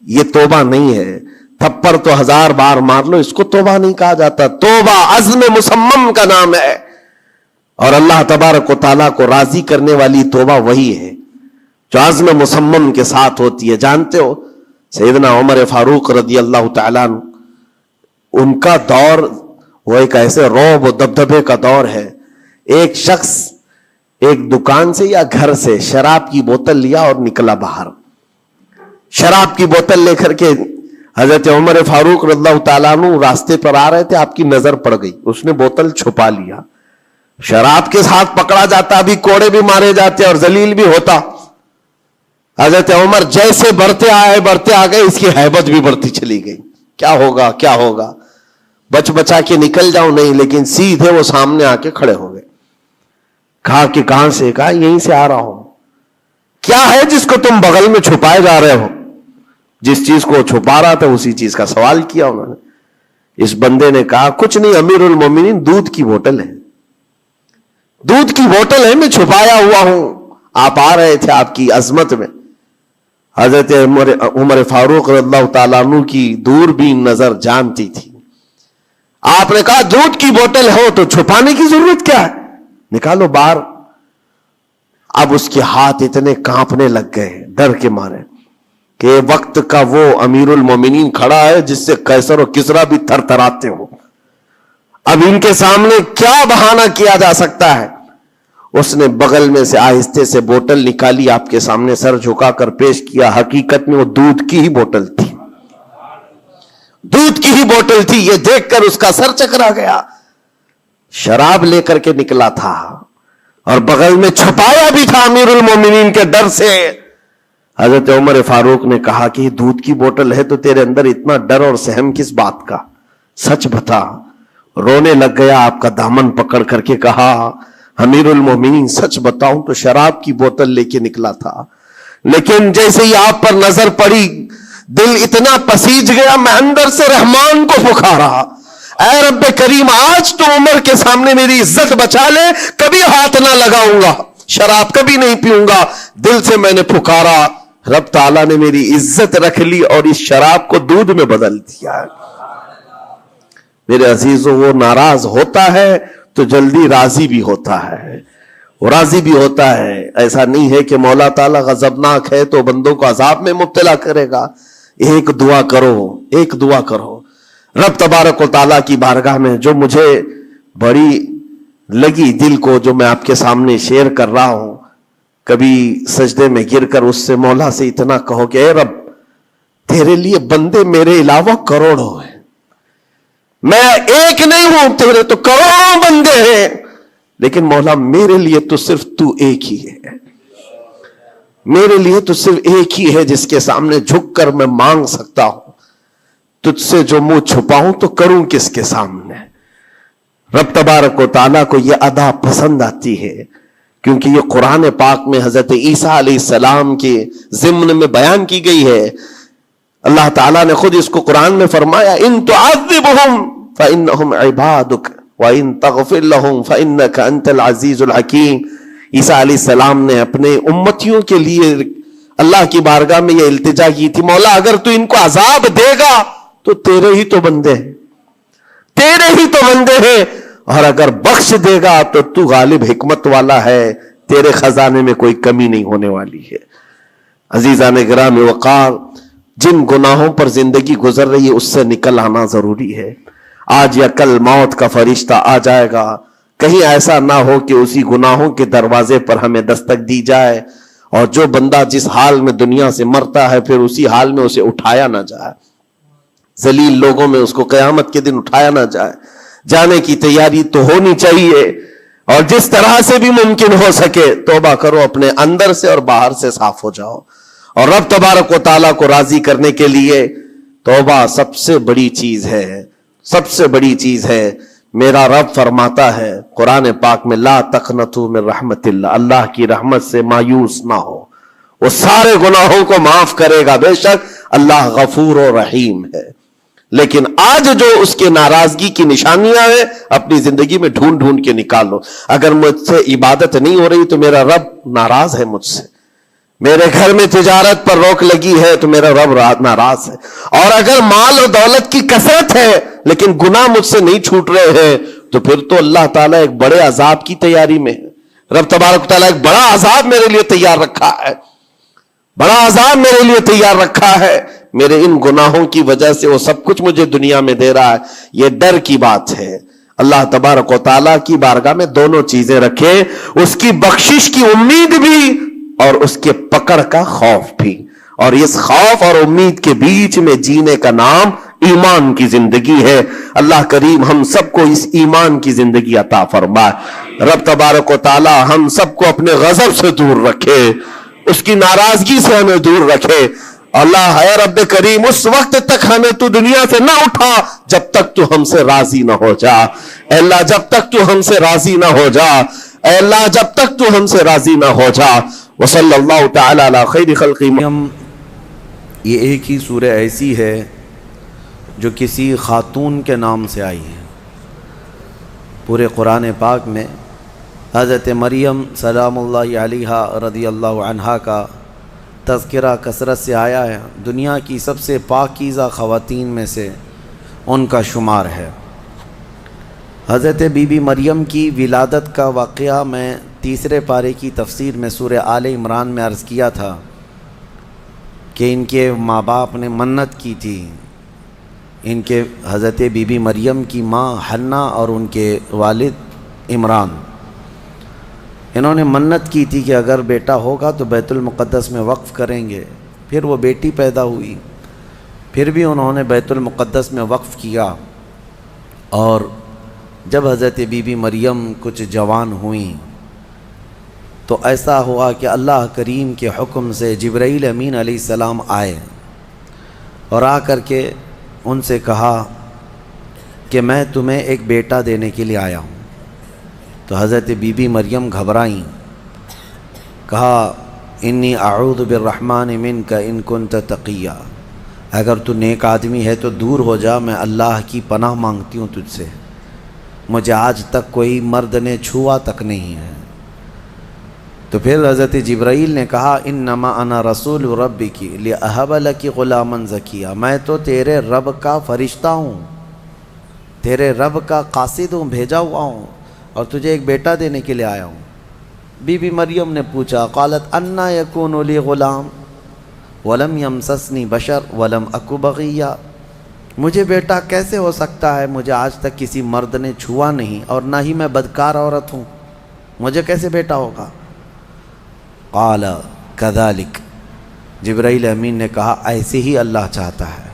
یہ توبہ نہیں ہے. تھپڑ تو 1000 بار مار لو, اس کو توبہ نہیں کہا جاتا. توبہ عزم مصمم کا نام ہے, اور اللہ تبارک و تعالیٰ کو راضی کرنے والی توبہ وہی ہے جو عزم مصمم کے ساتھ ہوتی ہے. جانتے ہو سیدنا عمر فاروق رضی اللہ تعالیٰ عنہ, ان کا دور وہ ایک ایسے رعب و دبدبے کا دور ہے. ایک شخص ایک دکان سے یا گھر سے شراب کی بوتل لیا اور نکلا باہر. شراب کی بوتل لے کر کے حضرت عمر فاروق رضی اللہ تعالیٰ عنہ راستے پر آ رہے تھے, آپ کی نظر پڑ گئی, اس نے بوتل چھپا لیا. شراب کے ساتھ پکڑا جاتا, ابھی کوڑے بھی مارے جاتے اور ذلیل بھی ہوتا. حضرت عمر جیسے بڑھتے آ گئے, اس کی ہیبت بھی بڑھتی چلی گئی. کیا ہوگا کیا ہوگا, بچ بچا کے نکل جاؤں, نہیں, لیکن سیدھے وہ سامنے آ کے کھڑے ہو گئے. کہا کہ کہاں سے؟ کہا یہیں سے آ رہا ہوں. کیا ہے جس کو تم بغل میں چھپائے جا رہے ہو؟ جس چیز کو چھپا رہا تھا اسی چیز کا سوال کیا انہوں نے. اس بندے نے کہا کچھ نہیں امیر المومنین, دودھ کی بوتل ہے, دودھ کی بوتل ہے, میں چھپایا ہوا ہوں, آپ آ رہے تھے آپ کی عظمت میں. حضرت عمر فاروق رضی اللہ تعالیٰ عنہ کی دوربین نظر جانتی تھی. آپ نے کہا دودھ کی بوتل ہو تو چھپانے کی ضرورت کیا ہے, نکالو باہر. اب اس کے ہاتھ اتنے کانپنے لگ گئے ڈر کے مارے کہ وقت کا وہ امیر المومنین کھڑا ہے جس سے قیصر و کسریٰ بھی تھر تھراتے ہو. اب ان کے سامنے کیا بہانہ کیا جا سکتا ہے؟ اس نے بغل میں سے آہستہ سے بوتل نکالی, آپ کے سامنے سر جھکا کر پیش کیا. حقیقت میں وہ دودھ کی ہی بوتل تھی, دودھ کی ہی بوتل تھی. یہ دیکھ کر اس کا سر چکرا گیا. شراب لے کر کے نکلا تھا اور بغل میں چھپایا بھی تھا امیر المومنین کے ڈر سے. حضرت عمر فاروق نے کہا کہ یہ دودھ کی بوتل ہے تو تیرے اندر اتنا ڈر اور سہم کس بات کا, سچ بتا. رونے لگ گیا, آپ کا دامن پکڑ کر کے کہا امیر المومنین سچ بتاؤں تو شراب کی بوتل لے کے نکلا تھا, لیکن جیسے ہی آپ پر نظر پڑی دل اتنا پسیج گیا, میں اندر سے رحمان کو پکارا, اے رب کریم آج تو عمر کے سامنے میری عزت بچا لے, کبھی ہاتھ نہ لگاؤں گا, شراب کبھی نہیں پیوں گا. دل سے میں نے پکارا, رب تعالیٰ نے میری عزت رکھ لی اور اس شراب کو دودھ میں بدل دیا. میرے عزیزوں, وہ ناراض ہوتا ہے تو جلدی راضی بھی ہوتا ہے, وہ راضی بھی ہوتا ہے. ایسا نہیں ہے کہ مولا تعالیٰ غضبناک ہے تو بندوں کو عذاب میں مبتلا کرے گا. ایک دعا کرو, ایک دعا کرو رب تبارک و تعالیٰ کی بارگاہ میں, جو مجھے بڑی لگی دل کو, جو میں آپ کے سامنے شیئر کر رہا ہوں. کبھی سجدے میں گر کر اس سے مولا سے اتنا کہو کہ اے رب تیرے لیے بندے میرے علاوہ کروڑوں ہیں, میں ایک نہیں ہوں, تیرے تو کروڑوں بندے ہیں, لیکن مولا میرے لیے تو صرف تو ایک ہی ہے, میرے لیے تو صرف ایک ہی ہے جس کے سامنے جھک کر میں مانگ سکتا ہوں. تجھ سے جو منہ چھپاؤں تو کروں کس کے سامنے. رب تبارک و تعالیٰ کو یہ ادا پسند آتی ہے, کیونکہ یہ قرآن پاک میں حضرت عیسیٰ علیہ السلام کے ضمن میں بیان کی گئی ہے. اللہ تعالیٰ نے خود اس کو قرآن میں فرمایا, ان تعذبہم فإنہم عبادک وإن تغفر لہم فإنک انت العزیز الحکیم. عیسیٰ علیہ السلام نے اپنے امتیوں کے لیے اللہ کی بارگاہ میں یہ التجا کی تھی, مولا اگر تو ان کو عذاب دے گا تو تیرے ہی تو بندے ہیں, تیرے ہی تو بندے ہیں, اور اگر بخش دے گا تو تو غالب حکمت والا ہے, تیرے خزانے میں کوئی کمی نہیں ہونے والی ہے. عزیزان گرامی وقار, جن گناہوں پر زندگی گزر رہی ہے اس سے نکل آنا ضروری ہے. آج یا کل موت کا فرشتہ آ جائے گا, کہیں ایسا نہ ہو کہ اسی گناہوں کے دروازے پر ہمیں دستک دی جائے, اور جو بندہ جس حال میں دنیا سے مرتا ہے پھر اسی حال میں اسے اٹھایا نہ جائے, ذلیل لوگوں میں اس کو قیامت کے دن اٹھایا نہ جائے. جانے کی تیاری تو ہونی چاہیے, اور جس طرح سے بھی ممکن ہو سکے توبہ کرو, اپنے اندر سے اور باہر سے صاف ہو جاؤ. اور رب تبارک و تعالیٰ کو راضی کرنے کے لیے توبہ سب سے بڑی چیز ہے, سب سے بڑی چیز ہے. میرا رب فرماتا ہے قرآن پاک میں, لا تقنطوا من رحمت اللہ, اللہ کی رحمت سے مایوس نہ ہو, وہ سارے گناہوں کو معاف کرے گا, بے شک اللہ غفور و رحیم ہے. لیکن آج جو اس کے ناراضگی کی نشانیاں ہیں اپنی زندگی میں ڈھونڈ ڈھونڈ کے نکال لو. اگر مجھ سے عبادت نہیں ہو رہی تو میرا رب ناراض ہے مجھ سے. میرے گھر میں تجارت پر روک لگی ہے تو میرا رب ناراض ہے. اور اگر مال اور دولت کی کثرت ہے لیکن گناہ مجھ سے نہیں چھوٹ رہے ہیں تو پھر تو اللہ تعالیٰ ایک بڑے عذاب کی تیاری میں ہے. رب تبارک تعالیٰ ایک بڑا عذاب میرے لیے تیار رکھا ہے, بڑا عذاب میرے لیے تیار رکھا ہے. میرے ان گناہوں کی وجہ سے وہ سب کچھ مجھے دنیا میں دے رہا ہے. یہ ڈر کی بات ہے. اللہ تبارک و تعالیٰ کی بارگاہ میں دونوں چیزیں رکھے, اس کی بخشش کی امید بھی اور اس کے پکڑ کا خوف بھی. اور اس خوف اور امید کے بیچ میں جینے کا نام ایمان کی زندگی ہے. اللہ کریم ہم سب کو اس ایمان کی زندگی عطا فرمائے. رب تبارک و تعالیٰ ہم سب کو اپنے غضب سے دور رکھے, اس کی ناراضگی سے ہمیں دور رکھے. اللہ اے رب کریم اس وقت تک ہمیں تو دنیا سے نہ اٹھا جب تک تو ہم سے راضی نہ ہو جا. اے اللہ جب تک تو ہم سے راضی نہ ہو جا, اے اللہ جب تک تو ہم سے راضی نہ ہو جا. وصلی اللہ تعالی علی خیر خلق. یہ ایک ہی سورہ ایسی ہے جو کسی خاتون کے نام سے آئی ہے. پورے قرآن پاک میں حضرت مریم سلام اللہ علیہا رضی اللہ عنہا کا تذکرہ کثرت سے آیا ہے. دنیا کی سب سے پاکیزہ خواتین میں سے ان کا شمار ہے. حضرت بی بی مریم کی ولادت کا واقعہ میں تیسرے پارے کی تفسیر میں سورہ آل عمران میں عرض کیا تھا کہ ان کے ماں باپ نے منت کی تھی. ان کے حضرت بی بی مریم کی ماں حنا اور ان کے والد عمران, انہوں نے منت کی تھی کہ اگر بیٹا ہوگا تو بیت المقدس میں وقف کریں گے. پھر وہ بیٹی پیدا ہوئی, پھر بھی انہوں نے بیت المقدس میں وقف کیا. اور جب حضرت بی بی مریم کچھ جوان ہوئیں تو ایسا ہوا کہ اللہ کریم کے حکم سے جبرائیل امین علیہ السلام آئے اور آ کر کے ان سے کہا کہ میں تمہیں ایک بیٹا دینے کے لیے آیا ہوں. تو حضرت بی بی مریم گھبرائیں, کہا انی اعوذ بالرحمن منک ان کنت تقیا, اگر تو نیک آدمی ہے تو دور ہو جا, میں اللہ کی پناہ مانگتی ہوں تجھ سے, مجھے آج تک کوئی مرد نے چھوا تک نہیں ہے. تو پھر حضرت جبرائیل نے کہا انما انا رسول ربک لاہب لک غلاما زکیا, میں تو تیرے رب کا فرشتہ ہوں, تیرے رب کا قاصد ہوں, بھیجا ہوا ہوں, اور تجھے ایک بیٹا دینے کے لیے آیا ہوں. بی بی مریم نے پوچھا, قالت انا یکون لی غلام ولم یمسسنی بشر ولم اکو بغیا, مجھے بیٹا کیسے ہو سکتا ہے, مجھے آج تک کسی مرد نے چھوا نہیں اور نہ ہی میں بدکار عورت ہوں, مجھے کیسے بیٹا ہوگا. قال کذالک, جبرائیل امین نے کہا ایسے ہی اللہ چاہتا ہے.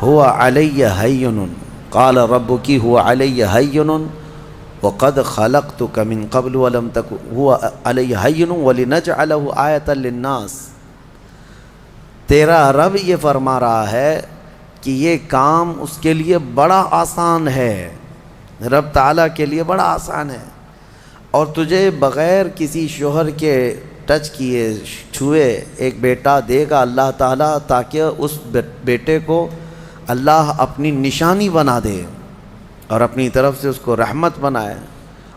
ہوا علی ہین, قال ربک ہوا علی ہین وقد خلقتک من قبل ولم تک ہوا علی ہین ولنجعلہ آیۃ للناس, تیرا رب یہ فرما رہا ہے کہ یہ کام اس کے لیے بڑا آسان ہے, رب تعالیٰ کے لیے بڑا آسان ہے, اور تجھے بغیر کسی شوہر کے ٹچ کیے چھوئے ایک بیٹا دے گا اللہ تعالیٰ, تاکہ اس بیٹے کو اللہ اپنی نشانی بنا دے اور اپنی طرف سے اس کو رحمت بنائے,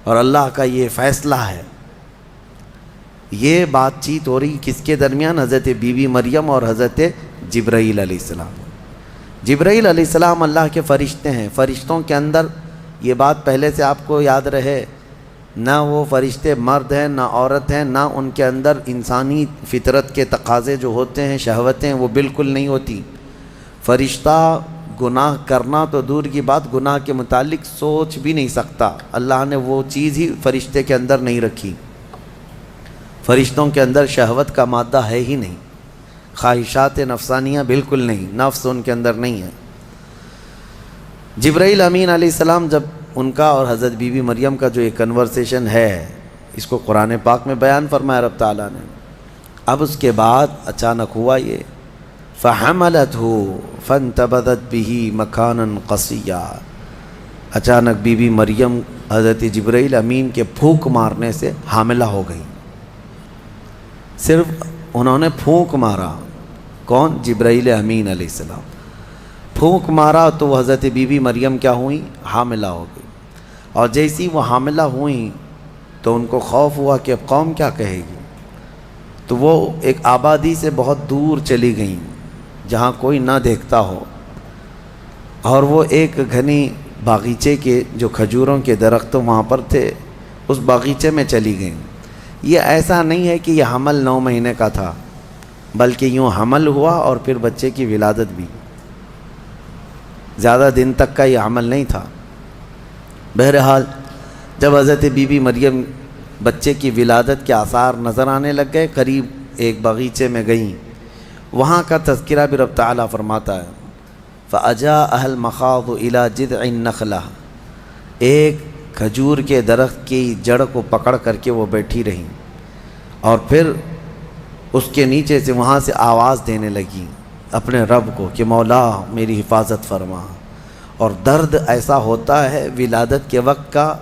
اور اللہ کا یہ فیصلہ ہے. یہ بات چیت ہو رہی کس کے درمیان, حضرت بی بی مریم اور حضرت جبرائیل علیہ السلام. جبرائیل علیہ السلام اللہ کے فرشتے ہیں. فرشتوں کے اندر یہ بات پہلے سے آپ کو یاد رہے, نہ وہ فرشتے مرد ہیں نہ عورت ہیں, نہ ان کے اندر انسانی فطرت کے تقاضے جو ہوتے ہیں, شہوتیں, وہ بالکل نہیں ہوتی. فرشتہ گناہ کرنا تو دور کی بات, گناہ کے متعلق سوچ بھی نہیں سکتا. اللہ نے وہ چیز ہی فرشتے کے اندر نہیں رکھی. فرشتوں کے اندر شہوت کا مادہ ہے ہی نہیں, خواہشات نفسانیہ بالکل نہیں, نفس ان کے اندر نہیں ہے. جبرائیل امین علیہ السلام جب ان کا اور حضرت بی بی مریم کا جو یہ کنورسیشن ہے, اس کو قرآن پاک میں بیان فرمایا رب تعالیٰ نے. اب اس کے بعد اچانک ہوا یہ, فَحَمَلَتْهُ فَانْتَبَذَتْ بِهِ مَكَانًا قَصِيًّا, اچانک بی بی مریم حضرت جبرائیل امین کے پھونک مارنے سے حاملہ ہو گئی. صرف انہوں نے پھونک مارا. کون؟ جبرائیل امین علیہ السلام. پھونک مارا تو وہ حضرت بی بی مریم کیا ہوئیں؟ حاملہ ہو گئی. اور جیسی وہ حاملہ ہوئیں تو ان کو خوف ہوا کہ اب قوم کیا کہے گی، تو وہ ایک آبادی سے بہت دور چلی گئیں جہاں کوئی نہ دیکھتا ہو، اور وہ ایک گھنی باغیچے کے جو کھجوروں کے درخت وہاں پر تھے اس باغیچے میں چلی گئیں. یہ ایسا نہیں ہے کہ یہ حمل 9 مہینے کا تھا، بلکہ یوں حمل ہوا اور پھر بچے کی ولادت بھی. زیادہ دن تک کا یہ حمل نہیں تھا. بہرحال جب حضرت بی بی مریم بچے کی ولادت کے آثار نظر آنے لگ گئے، قریب ایک باغیچے میں گئیں. وہاں کا تذکرہ بھی رب تعالیٰ فرماتا ہے فَأَجَاءَهَا الْمَخَاضُ إِلَى جِذْعِ النَّخْلَةِ، ایک کھجور کے درخت کی جڑ کو پکڑ کر کے وہ بیٹھی رہیں اور پھر اس کے نیچے سے وہاں سے آواز دینے لگی اپنے رب کو کہ مولا میری حفاظت فرما. اور درد ایسا ہوتا ہے ولادت کے وقت کا،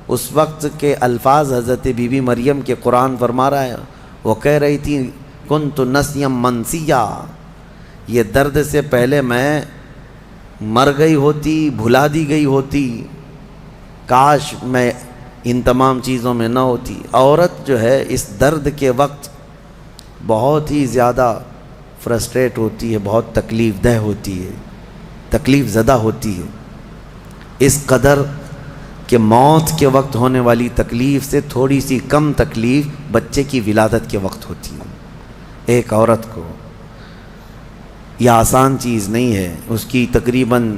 اس وقت کے الفاظ حضرت بی بی مریم کے قرآن فرما رہا ہے. وہ کہہ رہی تھی کنت نسیا منسیا، یہ درد سے پہلے میں مر گئی ہوتی، بھلا دی گئی ہوتی، کاش میں ان تمام چیزوں میں نہ ہوتی. عورت جو ہے اس درد کے وقت بہت ہی زیادہ فرسٹریٹ ہوتی ہے، بہت تکلیف دہ ہوتی ہے، تکلیف زدہ ہوتی ہے، اس قدر کہ موت کے وقت ہونے والی تکلیف سے تھوڑی سی کم تکلیف بچے کی ولادت کے وقت ہوتی ہے. ایک عورت کو یہ آسان چیز نہیں ہے، اس کی تقریباً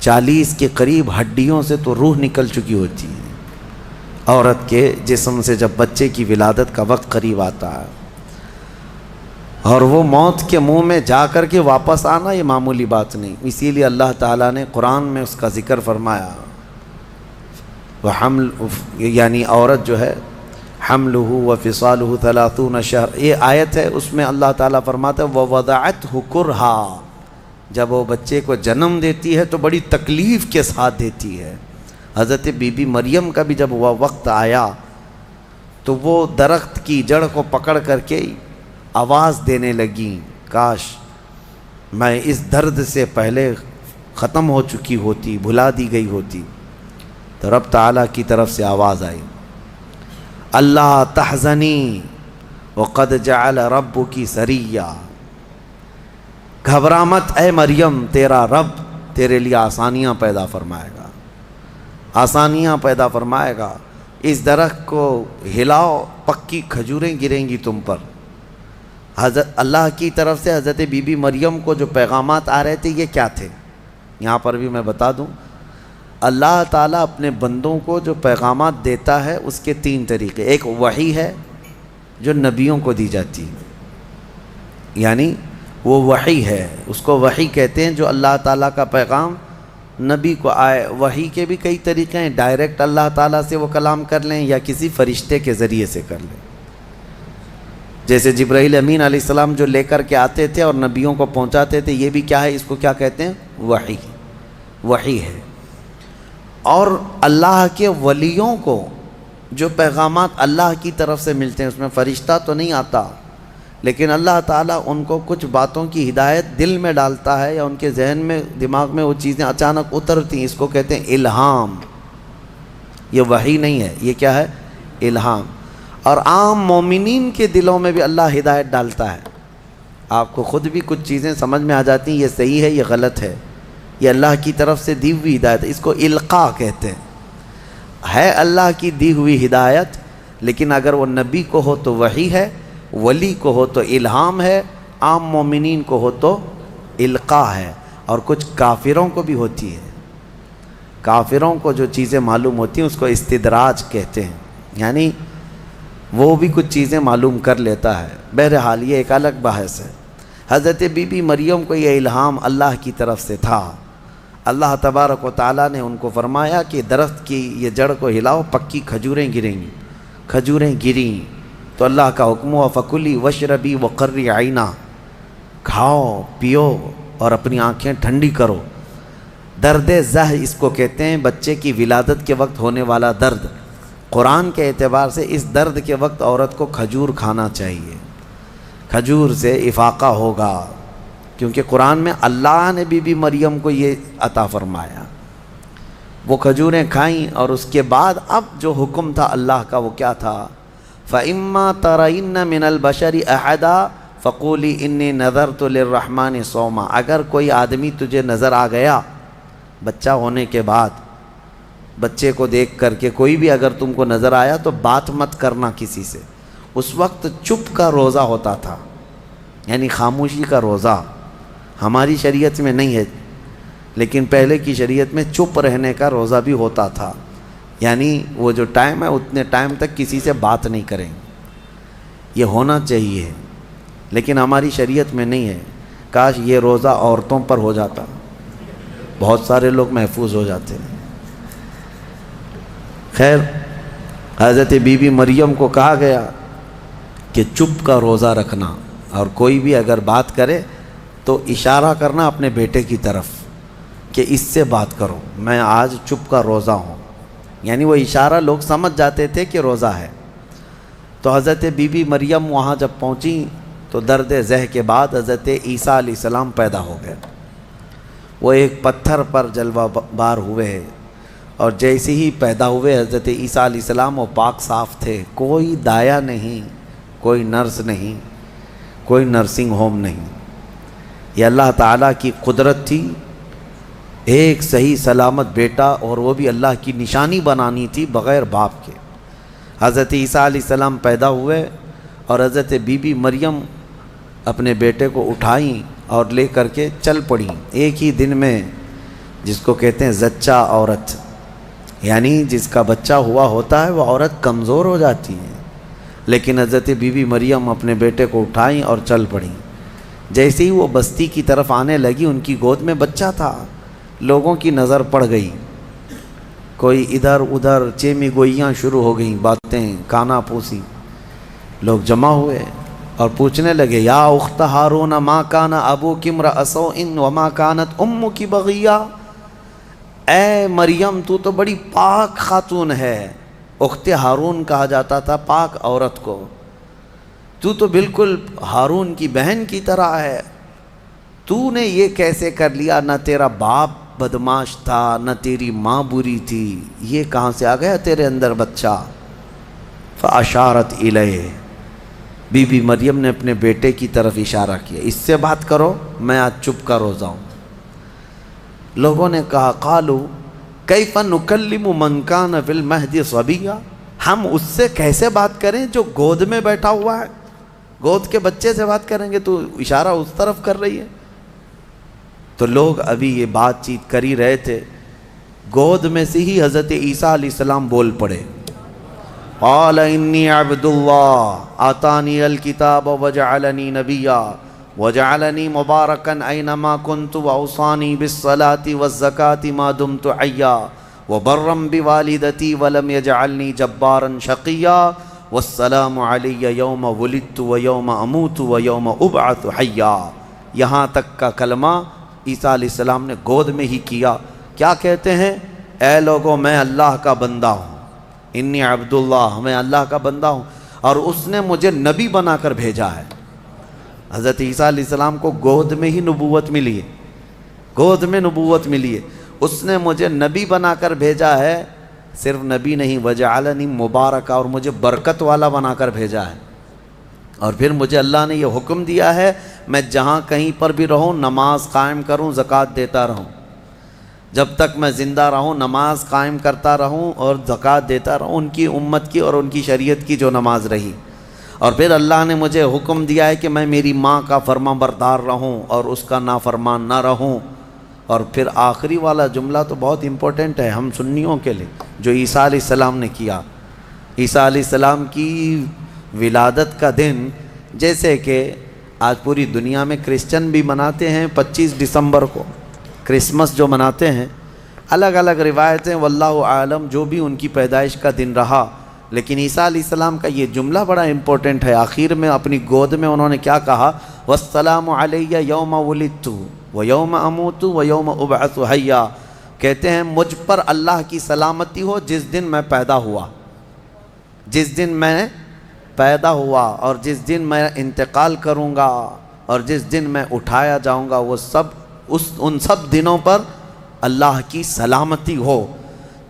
40 کے قریب ہڈیوں سے تو روح نکل چکی ہوتی ہے عورت کے جسم سے جب بچے کی ولادت کا وقت قریب آتا ہے. اور وہ موت کے منہ میں جا کر کے واپس آنا یہ معمولی بات نہیں. اسی لیے اللہ تعالیٰ نے قرآن میں اس کا ذکر فرمایا. وہ حمل یعنی عورت جو ہے حملہ وفصالہ 30 شہر، یہ آیت ہے، اس میں اللہ تعالیٰ فرماتا ہے ووضعتہ کرہا، جب وہ بچے کو جنم دیتی ہے تو بڑی تکلیف کے ساتھ دیتی ہے. حضرت بی بی مریم کا بھی جب وہ وقت آیا تو وہ درخت کی جڑ کو پکڑ کر کے آواز دینے لگیں کاش میں اس درد سے پہلے ختم ہو چکی ہوتی، بھلا دی گئی ہوتی. تو رب تعالیٰ کی طرف سے آواز آئی اللہ تحزنی وقد جعل ربکی سریا، گھبرا مت اے مریم، تیرا رب تیرے لیے آسانیاں پیدا فرمائے گا، آسانیاں پیدا فرمائے گا. اس درخت کو ہلاؤ، پکی کھجوریں گریں گی تم پر. حضرت اللہ کی طرف سے حضرت بی بی مریم کو جو پیغامات آ رہے تھے یہ کیا تھے؟ یہاں پر بھی میں بتا دوں، اللہ تعالیٰ اپنے بندوں کو جو پیغامات دیتا ہے اس کے 3 طریقے. ایک وحی ہے جو نبیوں کو دی جاتی ہے، یعنی وہ وحی ہے، اس کو وحی کہتے ہیں جو اللہ تعالیٰ کا پیغام نبی کو آئے. وحی کے بھی کئی طریقے ہیں، ڈائریکٹ اللہ تعالیٰ سے وہ کلام کر لیں یا کسی فرشتے کے ذریعے سے کر لیں. جیسے جبرائیل امین علیہ السلام جو لے کر کے آتے تھے اور نبیوں کو پہنچاتے تھے، یہ بھی کیا ہے، اس کو کیا کہتے ہیں، وحی، وحی ہے. اور اللہ کے ولیوں کو جو پیغامات اللہ کی طرف سے ملتے ہیں اس میں فرشتہ تو نہیں آتا، لیکن اللہ تعالیٰ ان کو کچھ باتوں کی ہدایت دل میں ڈالتا ہے یا ان کے ذہن میں، دماغ میں وہ چیزیں اچانک اترتی ہیں، اس کو کہتے ہیں الہام. یہ وحی نہیں ہے، یہ کیا ہے، الہام. اور عام مومنین کے دلوں میں بھی اللہ ہدایت ڈالتا ہے. آپ کو خود بھی کچھ چیزیں سمجھ میں آ جاتی ہیں، یہ صحیح ہے، یہ غلط ہے، یہ اللہ کی طرف سے دی ہوئی ہدایت ہے. اس کو القاء کہتے ہیں. ہے اللہ کی دی ہوئی ہدایت، لیکن اگر وہ نبی کو ہو تو وحی ہے، ولی کو ہو تو الہام ہے، عام مومنین کو ہو تو القاء ہے. اور کچھ کافروں کو بھی ہوتی ہے. کافروں کو جو چیزیں معلوم ہوتی ہیں اس کو استدراج کہتے ہیں، یعنی وہ بھی کچھ چیزیں معلوم کر لیتا ہے. بہرحال یہ ایک الگ بحث ہے. حضرت بی بی مریم کو یہ الہام اللہ کی طرف سے تھا. اللہ تبارک و تعالیٰ نے ان کو فرمایا کہ درخت کی یہ جڑ کو ہلاؤ، پکی کھجوریں گریں گی. کھجوریں گریں تو اللہ کا حکم ہوا فکلی وشربی وقری عینا، کھاؤ پیو اور اپنی آنکھیں ٹھنڈی کرو. درد زہ اس کو کہتے ہیں، بچے کی ولادت کے وقت ہونے والا درد. قرآن کے اعتبار سے اس درد کے وقت عورت کو کھجور کھانا چاہیے. کھجور سے افاقہ ہوگا، کیونکہ قرآن میں اللہ نے بی بی مریم کو یہ عطا فرمایا. وہ کھجوریں کھائیں اور اس کے بعد اب جو حکم تھا اللہ کا وہ کیا تھا؟ فَإِمَّا تَرَيِنَّ مِنَ الْبَشَرِ أَحَدًا فَقُولِي إِنِّي نَذَرْتُ لِلرَّحْمَنِ صَوْمًا. اگر کوئی آدمی تجھے نظر آ گیا بچہ ہونے کے بعد، بچے کو دیکھ کر کے کوئی بھی اگر تم کو نظر آیا تو بات مت کرنا کسی سے. اس وقت چپ کا روزہ ہوتا تھا، یعنی خاموشی کا روزہ. ہماری شریعت میں نہیں ہے، لیکن پہلے کی شریعت میں چپ رہنے کا روزہ بھی ہوتا تھا. یعنی وہ جو ٹائم ہے اتنے ٹائم تک کسی سے بات نہیں کریں. یہ ہونا چاہیے، لیکن ہماری شریعت میں نہیں ہے. کاش یہ روزہ عورتوں پر ہو جاتا، بہت سارے لوگ محفوظ ہو جاتے ہیں. خیر، حضرت بی بی مریم کو کہا گیا کہ چپ کا روزہ رکھنا، اور کوئی بھی اگر بات کرے تو اشارہ کرنا اپنے بیٹے کی طرف کہ اس سے بات کرو، میں آج چپ کا روزہ ہوں. یعنی وہ اشارہ لوگ سمجھ جاتے تھے کہ روزہ ہے. تو حضرت بی بی مریم وہاں جب پہنچی تو درد ذہ کے بعد حضرت عیسیٰ علیہ السلام پیدا ہو گئے. وہ ایک پتھر پر جلوہ بار ہوئے، اور جیسے ہی پیدا ہوئے حضرت عیسیٰ علیہ السلام وہ پاک صاف تھے. کوئی دایا نہیں، کوئی نرس نہیں، کوئی نرسنگ ہوم نہیں. یہ اللہ تعالیٰ کی قدرت تھی. ایک صحیح سلامت بیٹا، اور وہ بھی اللہ کی نشانی بنانی تھی بغیر باپ کے. حضرت عیسیٰ علیہ السلام پیدا ہوئے اور حضرت بی بی مریم اپنے بیٹے کو اٹھائیں اور لے کر کے چل پڑیں. ایک ہی دن میں، جس کو کہتے ہیں زچہ عورت، یعنی جس کا بچہ ہوا ہوتا ہے وہ عورت کمزور ہو جاتی ہے. لیکن حضرت بی بی مریم اپنے بیٹے کو اٹھائیں اور چل پڑیں. جیسے ہی وہ بستی کی طرف آنے لگی، ان کی گود میں بچہ تھا. لوگوں کی نظر پڑ گئی، کوئی ادھر ادھر چیمی گوئیاں شروع ہو گئیں، باتیں کانا پوسی. لوگ جمع ہوئے اور پوچھنے لگے، یا اخت ہارون ما کان ابوک امرأ سوء وما کانت امک بغیہ. اے مریم، تو تو بڑی پاک خاتون ہے. اخت ہارون کہا جاتا تھا پاک عورت کو. تو بالکل ہارون کی بہن کی طرح ہے. تو نے یہ کیسے کر لیا؟ نہ تیرا باپ بدماش تھا، نہ تیری ماں بری تھی، یہ کہاں سے آ گیا تیرے اندر بچہ؟ فاشارت الیہ. بی بی مریم نے اپنے بیٹے کی طرف اشارہ کیا، اس سے بات کرو، میں آج چپ کا روزہ ہوں. لوگوں نے کہا، قالوا کیف نکلم من کان فی المہد صبیا. ہم اس سے کیسے بات کریں جو گود میں بیٹھا ہوا ہے؟ گود کے بچے سے بات کریں گے؟ تو اشارہ اس طرف کر رہی ہے. تو لوگ ابھی یہ بات چیت کر ہی رہے تھے، گود میں سے ہی حضرت عیسیٰ علیہ السلام بول پڑے. قال انی عبد اللہ آتانی الکتاب وجعلنی نبیا وجعلنی مبارکا اینما کنت واوصانی بالصلاة والزکاة ما دمت حیا وبرا بوالدتی ولم یجعلنی جبارا شقیا والسلام علی یوم ولدت ویوم اموت ویوم ابعث حیا. یہاں تک کا کلمہ عیسیٰ علیہ السلام نے گود میں ہی کیا. کیا کہتے ہیں؟ اے لوگوں، میں اللہ کا بندہ ہوں. انی عبداللہ، میں اللہ کا بندہ ہوں، اور اس نے مجھے نبی بنا کر بھیجا ہے. حضرت عیسیٰ علیہ السلام کو گود میں ہی نبوت ملی ہے، گود میں نبوت ملی ہے. اس نے مجھے نبی بنا کر بھیجا ہے. صرف نبی نہیں، وجعلنی مبارکا، اور مجھے برکت والا بنا کر بھیجا ہے. اور پھر مجھے اللہ نے یہ حکم دیا ہے میں جہاں کہیں پر بھی رہوں نماز قائم کروں، زکوٰۃ دیتا رہوں. جب تک میں زندہ رہوں نماز قائم کرتا رہوں اور زکوٰۃ دیتا رہوں، ان کی امت کی اور ان کی شریعت کی جو نماز رہی. اور پھر اللہ نے مجھے حکم دیا ہے کہ میں میری ماں کا فرما بردار رہوں اور اس کا نافرمان نہ رہوں. اور پھر آخری والا جملہ تو بہت امپورٹنٹ ہے ہم سنیوں کے لیے، جو عیسیٰ علیہ السلام نے کیا. عیسیٰ علیہ السلام کی ولادت کا دن، جیسے کہ آج پوری دنیا میں کرسچن بھی مناتے ہیں 25 دسمبر کو، کرسمس جو مناتے ہیں، الگ الگ روایتیں واللہ عالم جو بھی ان کی پیدائش کا دن رہا. لیکن عیسیٰ علیہ السلام کا یہ جملہ بڑا امپورٹنٹ ہے. آخر میں اپنی گود میں انہوں نے کیا کہا؟ والسلام علی یوم ولدت ویوم اموت ویوم ابعث حیا. کہتے ہیں مجھ پر اللہ کی سلامتی ہو جس دن میں پیدا ہوا، جس دن میں پیدا ہوا اور جس دن میں انتقال کروں گا اور جس دن میں اٹھایا جاؤں گا وہ ان سب دنوں پر اللہ کی سلامتی ہو۔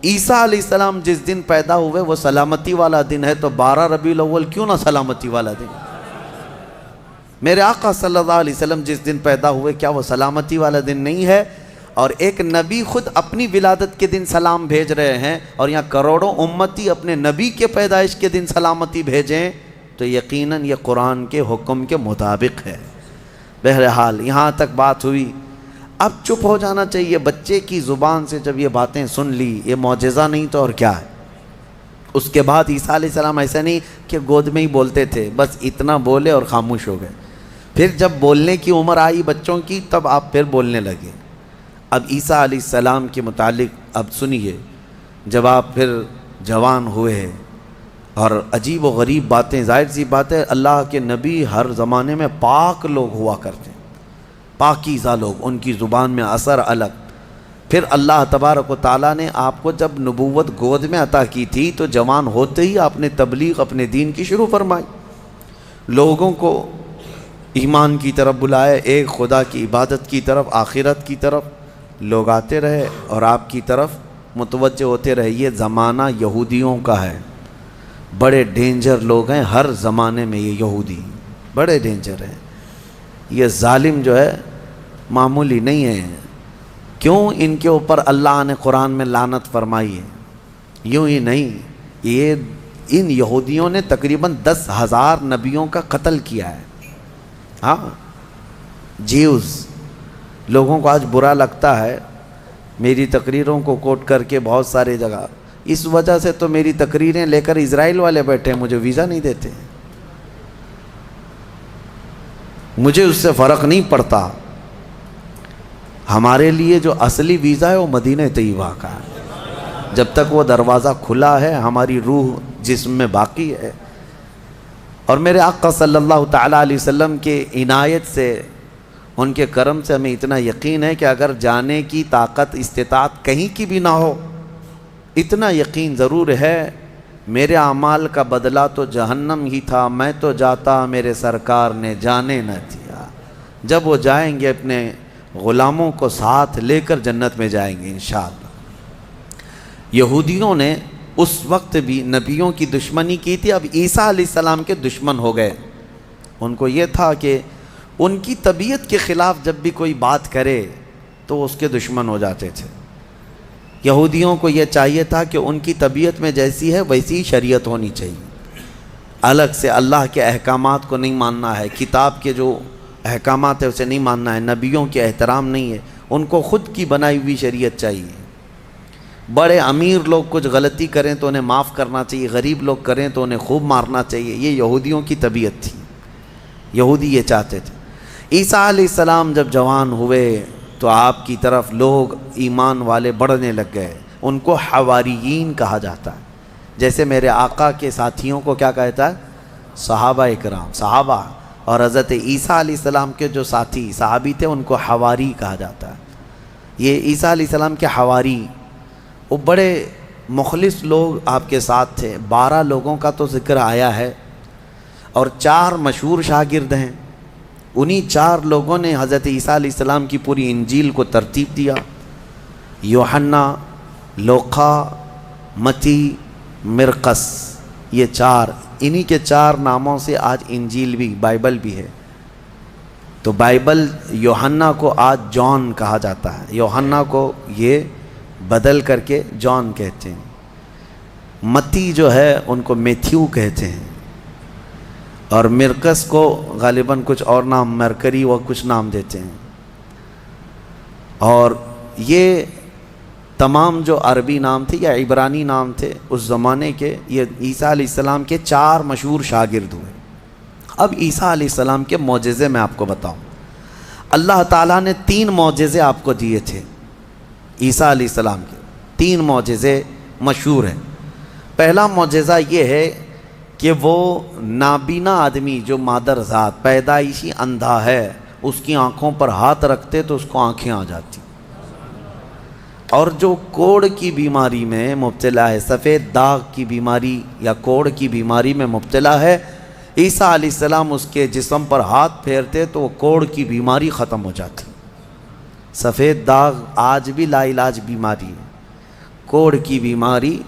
عیسیٰ علیہ السلام جس دن پیدا ہوئے وہ سلامتی والا دن ہے، تو 12 ربیع الاول کیوں نہ سلامتی والا دن؟ میرے آقا صلی اللہ علیہ وسلم جس دن پیدا ہوئے کیا وہ سلامتی والا دن نہیں ہے؟ اور ایک نبی خود اپنی ولادت کے دن سلام بھیج رہے ہیں، اور یہاں کروڑوں امتی اپنے نبی کے پیدائش کے دن سلامتی بھیجیں، تو یقیناً یہ قرآن کے حکم کے مطابق ہے۔ بہرحال یہاں تک بات ہوئی، اب چپ ہو جانا چاہیے۔ بچے کی زبان سے جب یہ باتیں سن لی، یہ معجزہ نہیں تو اور کیا ہے؟ اس کے بعد عیسیٰ علیہ السلام ایسا نہیں کہ گود میں ہی بولتے تھے، بس اتنا بولے اور خاموش ہو گئے۔ پھر جب بولنے کی عمر آئی بچوں کی، تب آپ پھر بولنے لگے۔ اب عیسیٰ علیہ السلام کے متعلق اب سنیے، جب آپ پھر جوان ہوئے اور عجیب و غریب باتیں، ظاہر سی بات ہے اللہ کے نبی ہر زمانے میں پاک لوگ ہوا کرتے ہیں، پاکیزہ لوگ، ان کی زبان میں اثر الگ۔ پھر اللہ تبارک و تعالیٰ نے آپ کو جب نبوت گود میں عطا کی تھی تو جوان ہوتے ہی آپ نے تبلیغ اپنے دین کی شروع فرمائی، لوگوں کو ایمان کی طرف بلائے، ایک خدا کی عبادت کی طرف، آخرت کی طرف لوگ آتے رہے اور آپ کی طرف متوجہ ہوتے رہے۔ یہ زمانہ یہودیوں کا ہے، بڑے ڈینجر لوگ ہیں ہر زمانے میں، یہ یہودی بڑے ڈینجر ہیں۔ یہ ظالم جو ہے معمولی نہیں ہے، کیوں ان کے اوپر اللہ نے قرآن میں لعنت فرمائی ہے؟ یوں ہی نہیں، یہ ان یہودیوں نے تقریباً 10,000 نبیوں کا قتل کیا ہے۔ ہاں، جیوز لوگوں کو آج برا لگتا ہے میری تقریروں کو کوٹ کر کے بہت سارے جگہ، اس وجہ سے تو میری تقریریں لے کر اسرائیل والے بیٹھے ہیں، مجھے ویزا نہیں دیتے، مجھے اس سے فرق نہیں پڑتا۔ ہمارے لیے جو اصلی ویزا ہے وہ مدینہ طیبہ کا ہے، جب تک وہ دروازہ کھلا ہے ہماری روح جسم میں باقی ہے۔ اور میرے آقا صلی اللہ تعالیٰ علیہ وسلم کے عنایت سے، ان کے کرم سے ہمیں اتنا یقین ہے کہ اگر جانے کی طاقت استطاعت کہیں کی بھی نہ ہو، اتنا یقین ضرور ہے میرے اعمال کا بدلہ تو جہنم ہی تھا، میں تو جاتا میرے سرکار نے جانے نہ دیا۔ جب وہ جائیں گے اپنے غلاموں کو ساتھ لے کر جنت میں جائیں گے انشاءاللہ۔ یہودیوں نے اس وقت بھی نبیوں کی دشمنی کی تھی، اب عیسیٰ علیہ السلام کے دشمن ہو گئے۔ ان کو یہ تھا کہ ان کی طبیعت کے خلاف جب بھی کوئی بات کرے تو اس کے دشمن ہو جاتے تھے۔ یہودیوں کو یہ چاہیے تھا کہ ان کی طبیعت میں جیسی ہے ویسی شریعت ہونی چاہیے، الگ سے اللہ کے احکامات کو نہیں ماننا ہے، کتاب کے جو احکامات ہے اسے نہیں ماننا ہے، نبیوں کے احترام نہیں ہے، ان کو خود کی بنائی ہوئی شریعت چاہیے۔ بڑے امیر لوگ کچھ غلطی کریں تو انہیں معاف کرنا چاہیے، غریب لوگ کریں تو انہیں خوب مارنا چاہیے، یہ یہودیوں کی طبیعت تھی، یہودی یہ چاہتے تھے۔ عیسیٰ علیہ السلام جب جوان ہوئے تو آپ کی طرف لوگ ایمان والے بڑھنے لگ گئے، ان کو حواریین کہا جاتا ہے، جیسے میرے آقا کے ساتھیوں کو کیا کہتا ہے؟ صحابہ اکرام، صحابہ، اور حضرت عیسیٰ علیہ السلام کے جو ساتھی صحابی تھے ان کو حواری کہا جاتا ہے۔ یہ عیسیٰ علیہ السلام کے حواری، وہ بڑے مخلص لوگ آپ کے ساتھ تھے۔ 12 لوگوں کا تو ذکر آیا ہے اور 4 مشہور شاگرد ہیں، انہی 4 لوگوں نے حضرت عیسیٰ علیہ السلام کی پوری انجیل کو ترتیب دیا۔ یوحنا، لوقا، متی، مرقس، یہ 4، انہی کے 4 ناموں سے آج انجیل بھی، بائبل بھی ہے۔ تو بائبل یوحنا کو آج جان کہا جاتا ہے، یوحنا کو یہ بدل کر کے جان کہتے ہیں۔ متی جو ہے ان کو میتھیو کہتے ہیں، اور مرقس کو غالباً کچھ اور نام، مرکری و کچھ نام دیتے ہیں۔ اور یہ تمام جو عربی نام تھے یا عبرانی نام تھے اس زمانے کے، یہ عیسیٰ علیہ السلام کے 4 مشہور شاگرد ہوئے۔ اب عیسیٰ علیہ السلام کے معجزے میں آپ کو بتاؤں، اللہ تعالیٰ نے 3 معجزے آپ کو دیے تھے عیسیٰ علیہ السلام کے، 3 معجزے مشہور ہیں۔ پہلا معجزہ یہ ہے کہ وہ نابینا آدمی جو مادر ذات پیدائشی اندھا ہے، اس کی آنکھوں پر ہاتھ رکھتے تو اس کو آنکھیں آ جاتی، اور جو کوڑ کی بیماری میں مبتلا ہے، سفید داغ کی بیماری یا کوڑ کی بیماری میں مبتلا ہے، عیسیٰ علیہ السلام اس کے جسم پر ہاتھ پھیرتے تو وہ کوڑ کی بیماری ختم ہو جاتی. سفید داغ آج بھی لا علاج بیماری ہے. کوڑ کی بیماری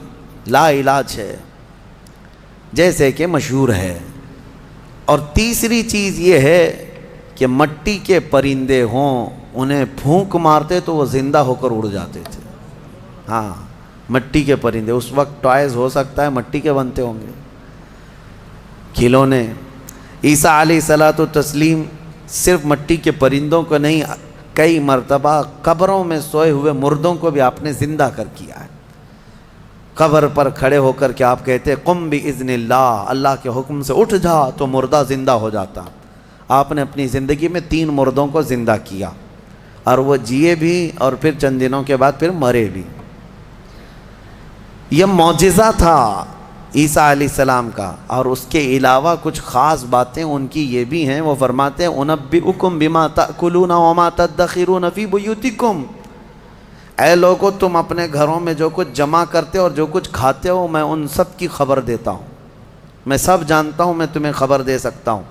لا علاج ہے جیسے کہ مشہور ہے. اور تیسری چیز یہ ہے کہ مٹی کے پرندے ہوں, انہیں پھونک مارتے تو وہ زندہ ہو کر اڑ جاتے تھے. ہاں, مٹی کے پرندے. اس وقت ٹوائز ہو سکتا ہے مٹی کے بنتے ہوں گے, کھلونے. عیسیٰ علیہ الصلوۃ والتسلیم صرف مٹی کے پرندوں کو نہیں, کئی مرتبہ قبروں میں سوئے ہوئے مردوں کو بھی آپ نے زندہ کر کیا ہے. قبر پر کھڑے ہو کر کے آپ کہتے قم باذن اللہ, اللہ کے حکم سے اٹھ جا, تو مردہ زندہ ہو جاتا. آپ نے اپنی زندگی میں 3 مردوں کو زندہ کیا, اور وہ جیے بھی اور پھر چند دنوں کے بعد پھر مرے بھی. یہ معجزہ تھا عیسیٰ علیہ السلام کا. اور اس کے علاوہ کچھ خاص باتیں ان کی یہ بھی ہیں. وہ فرماتے ہیں انبئکم بما تأکلون وما تدخرون فی بیوتکم, اے لوگو تم اپنے گھروں میں جو کچھ جمع کرتے ہو اور جو کچھ کھاتے ہو میں ان سب کی خبر دیتا ہوں, میں سب جانتا ہوں, میں تمہیں خبر دے سکتا ہوں.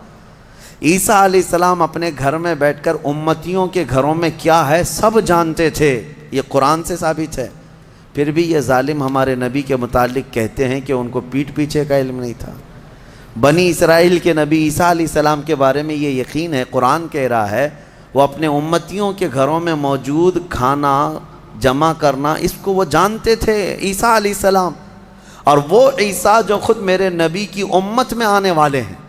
عیسیٰ علیہ السلام اپنے گھر میں بیٹھ کر امتیوں کے گھروں میں کیا ہے سب جانتے تھے. یہ قرآن سے ثابت ہے. پھر بھی یہ ظالم ہمارے نبی کے متعلق کہتے ہیں کہ ان کو پیٹھ پیچھے کا علم نہیں تھا. بنی اسرائیل کے نبی عیسیٰ علیہ السلام کے بارے میں یہ یقین ہے, قرآن کہہ رہا ہے وہ اپنے امتیوں کے گھروں میں موجود کھانا جمع کرنا اس کو وہ جانتے تھے عیسیٰ علیہ السلام. اور وہ عیسیٰ جو خود میرے نبی کی امت میں آنے والے ہیں,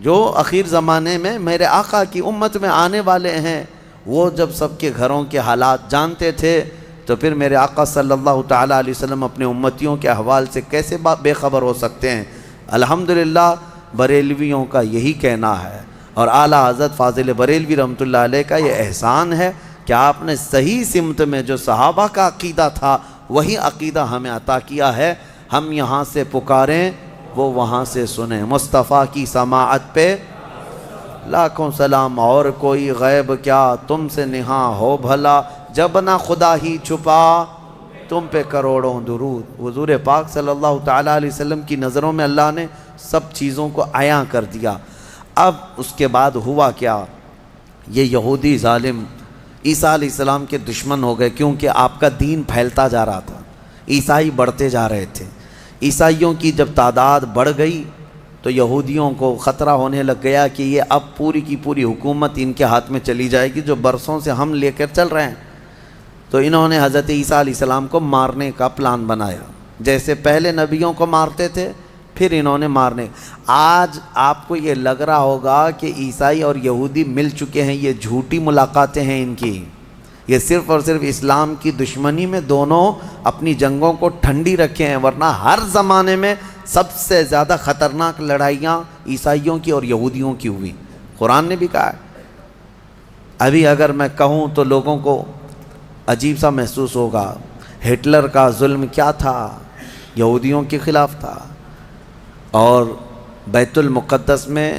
جو اخیر زمانے میں میرے آقا کی امت میں آنے والے ہیں, وہ جب سب کے گھروں کے حالات جانتے تھے تو پھر میرے آقا صلی اللہ تعالیٰ علیہ وسلم اپنے امتیوں کے احوال سے کیسے بے خبر ہو سکتے ہیں. الحمدللہ بریلویوں کا یہی کہنا ہے, اور اعلیٰ حضرت فاضل بریلوی رحمۃ اللہ علیہ کا یہ احسان ہے کہ آپ نے صحیح سمت میں جو صحابہ کا عقیدہ تھا وہی عقیدہ ہمیں عطا کیا ہے. ہم یہاں سے پکاریں وہ وہاں سے سنیں. مصطفیٰ کی سماعت پہ لاکھوں سلام, اور کوئی غیب کیا تم سے نہاں ہو بھلا, جب نہ خدا ہی چھپا تم پہ کروڑوں درود. حضور پاک صلی اللہ تعالیٰ علیہ وسلم کی نظروں میں اللہ نے سب چیزوں کو عیاں کر دیا. اب اس کے بعد ہوا کیا, یہ یہودی ظالم عیسیٰ علیہ السلام کے دشمن ہو گئے, کیونکہ آپ کا دین پھیلتا جا رہا تھا, عیسائی بڑھتے جا رہے تھے. عیسائیوں کی جب تعداد بڑھ گئی تو یہودیوں کو خطرہ ہونے لگ گیا کہ یہ اب پوری کی پوری حکومت ان کے ہاتھ میں چلی جائے گی جو برسوں سے ہم لے کر چل رہے ہیں. تو انہوں نے حضرت عیسیٰ علیہ السلام کو مارنے کا پلان بنایا. جیسے پہلے نبیوں کو مارتے تھے پھر انہوں نے مارنے. آج آپ کو یہ لگ رہا ہوگا کہ عیسائی اور یہودی مل چکے ہیں, یہ جھوٹی ملاقاتیں ہیں ان کی. یہ صرف اور صرف اسلام کی دشمنی میں دونوں اپنی جنگوں کو ٹھنڈی رکھے ہیں, ورنہ ہر زمانے میں سب سے زیادہ خطرناک لڑائیاں عیسائیوں کی اور یہودیوں کی ہوئی. قرآن نے بھی کہا ہے. ابھی اگر میں کہوں تو لوگوں کو عجیب سا محسوس ہوگا, ہٹلر کا ظلم کیا تھا, یہودیوں کے خلاف تھا. اور بیت المقدس میں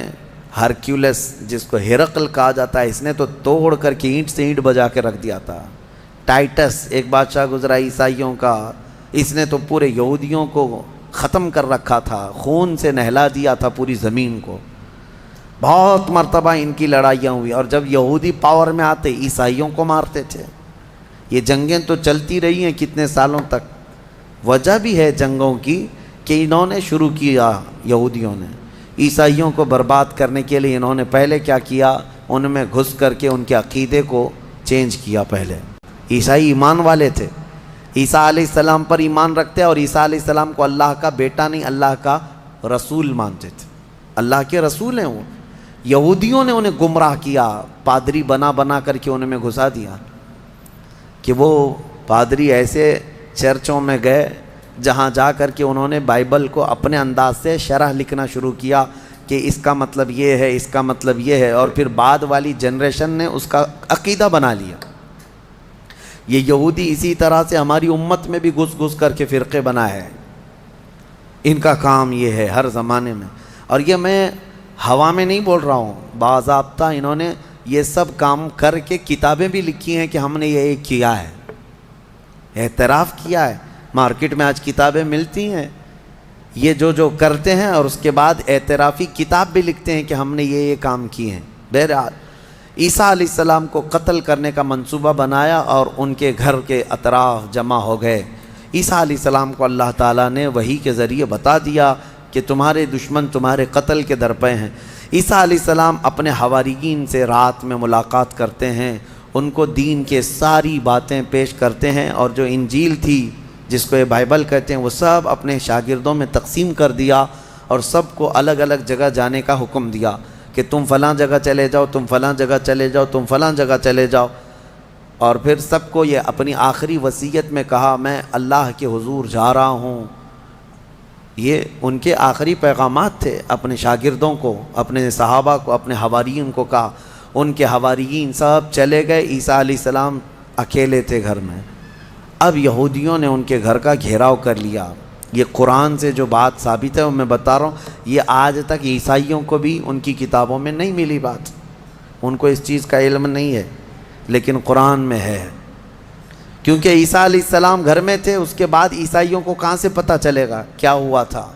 ہرکیولس جس کو ہرقل کہا جاتا ہے, اس نے تو توڑ کر کے اینٹ سے اینٹ بجا کے رکھ دیا تھا. ٹائٹس ایک بادشاہ گزرا عیسائیوں کا, اس نے تو پورے یہودیوں کو ختم کر رکھا تھا, خون سے نہلا دیا تھا پوری زمین کو. بہت مرتبہ ان کی لڑائیاں ہوئی, اور جب یہودی پاور میں آتے عیسائیوں کو مارتے تھے. یہ جنگیں تو چلتی رہی ہیں کتنے سالوں تک. وجہ بھی ہے جنگوں کی کہ انہوں نے شروع کیا, یہودیوں نے عیسائیوں کو برباد کرنے کے لیے. انہوں نے پہلے کیا کیا, ان میں گھس کر کے ان کے عقیدے کو چینج کیا. پہلے عیسائی ایمان والے تھے, عیسیٰ علیہ السلام پر ایمان رکھتے, اور عیسیٰ علیہ السلام کو اللہ کا بیٹا نہیں اللہ کا رسول مانتے تھے, اللہ کے رسول ہیں وہ. یہودیوں نے انہیں گمراہ کیا, پادری بنا بنا کر کے انہیں میں گھسا دیا کہ وہ پادری ایسے چرچوں میں گئے جہاں جا کر کے انہوں نے بائبل کو اپنے انداز سے شرح لکھنا شروع کیا کہ اس کا مطلب یہ ہے, اس کا مطلب یہ ہے, اور پھر بعد والی جنریشن نے اس کا عقیدہ بنا لیا. یہ یہودی اسی طرح سے ہماری امت میں بھی گھس گھس کر کے فرقے بنائے ہیں. ان کا کام یہ ہے ہر زمانے میں, اور یہ میں ہوا میں نہیں بول رہا ہوں, باضابطہ انہوں نے یہ سب کام کر کے کتابیں بھی لکھی ہیں کہ ہم نے یہ کیا ہے, اعتراف کیا ہے. مارکیٹ میں آج کتابیں ملتی ہیں یہ جو کرتے ہیں اور اس کے بعد اعترافی کتاب بھی لکھتے ہیں کہ ہم نے یہ کام کیے ہیں۔ بہرحال عیسیٰ علیہ السلام کو قتل کرنے کا منصوبہ بنایا اور ان کے گھر کے اطراف جمع ہو گئے۔ عیسیٰ علیہ السلام کو اللہ تعالیٰ نے وحی کے ذریعے بتا دیا کہ تمہارے دشمن تمہارے قتل کے در پہ ہیں۔ عیسیٰ علیہ السلام اپنے حواریین سے رات میں ملاقات کرتے ہیں، ان کو دین کے ساری باتیں پیش کرتے ہیں، اور جو انجیل تھی جس کو یہ بائبل کہتے ہیں وہ سب اپنے شاگردوں میں تقسیم کر دیا اور سب کو الگ الگ جگہ جانے کا حکم دیا کہ تم فلاں جگہ چلے جاؤ، تم فلاں جگہ چلے جاؤ، تم فلاں جگہ چلے جاؤ۔ اور پھر سب کو یہ اپنی آخری وصیت میں کہا میں اللہ کے حضور جا رہا ہوں۔ یہ ان کے آخری پیغامات تھے اپنے شاگردوں کو، اپنے صحابہ کو، اپنے حواریین کو کہا۔ ان کے حواریین سب چلے گئے، عیسیٰ علیہ السلام اکیلے تھے گھر میں۔ اب یہودیوں نے ان کے گھر کا گھیراؤ کر لیا۔ یہ قرآن سے جو بات ثابت ہے وہ میں بتا رہا ہوں، یہ آج تک عیسائیوں کو بھی ان کی کتابوں میں نہیں ملی بات، ان کو اس چیز کا علم نہیں ہے، لیکن قرآن میں ہے۔ کیونکہ عیسیٰ علیہ السلام گھر میں تھے، اس کے بعد عیسائیوں کو کہاں سے پتہ چلے گا کیا ہوا تھا؟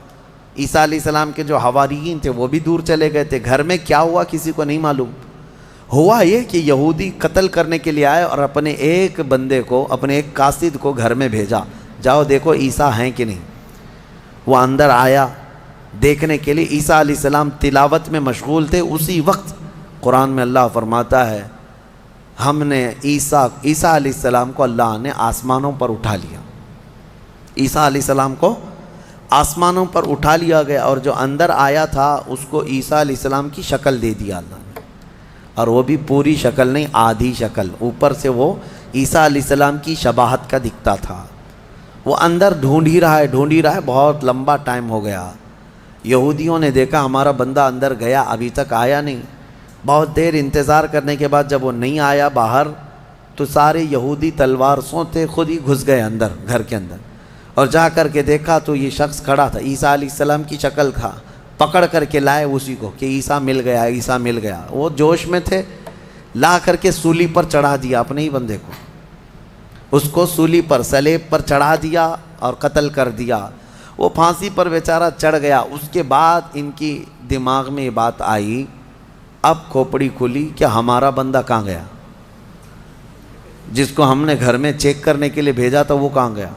عیسیٰ علیہ السلام کے جو حواریین تھے وہ بھی دور چلے گئے تھے، گھر میں کیا ہوا کسی کو نہیں معلوم۔ ہوا یہ کہ یہودی قتل کرنے کے لیے آئے اور اپنے ایک بندے کو، اپنے ایک قاصد کو گھر میں بھیجا، جاؤ دیکھو عیسیٰ ہیں کہ نہیں۔ وہ اندر آیا دیکھنے کے لیے، عیسیٰ علیہ السلام تلاوت میں مشغول تھے۔ اسی وقت قرآن میں اللہ فرماتا ہے ہم نے عیسیٰ علیہ السلام کو اللہ نے آسمانوں پر اٹھا لیا۔ عیسیٰ علیہ السلام کو آسمانوں پر اٹھا لیا گیا، اور جو اندر آیا تھا اس کو عیسیٰ علیہ السلام کی شکل دے دیا اللہ نے، اور وہ بھی پوری شکل نہیں، آدھی شکل، اوپر سے وہ عیسیٰ علیہ السلام کی شباہت کا دکھتا تھا۔ وہ اندر ڈھونڈ ہی رہا ہے، بہت لمبا ٹائم ہو گیا۔ یہودیوں نے دیکھا ہمارا بندہ اندر گیا ابھی تک آیا نہیں۔ بہت دیر انتظار کرنے کے بعد جب وہ نہیں آیا باہر، تو سارے یہودی تلوار سوتے خود ہی گھس گئے اندر، گھر کے اندر، اور جا کر کے دیکھا تو یہ شخص کھڑا تھا، عیسیٰ علیہ السلام کی شکل تھا۔ پکڑ کر کے لائے اسی کو کہ عیسیٰ مل گیا، عیسیٰ مل گیا۔ وہ جوش میں تھے، لا کر کے سولی پر چڑھا دیا اپنے ہی بندے کو، اس کو سولی پر، سلیب پر چڑھا دیا اور قتل کر دیا۔ وہ پھانسی پر بیچارہ چڑھ گیا۔ اس کے بعد ان کی دماغ میں یہ بات آئی، اب کھوپڑی کھلی کہ ہمارا بندہ کہاں گیا، جس کو ہم نے گھر میں چیک کرنے کے لیے بھیجا تھا وہ کہاں گیا؟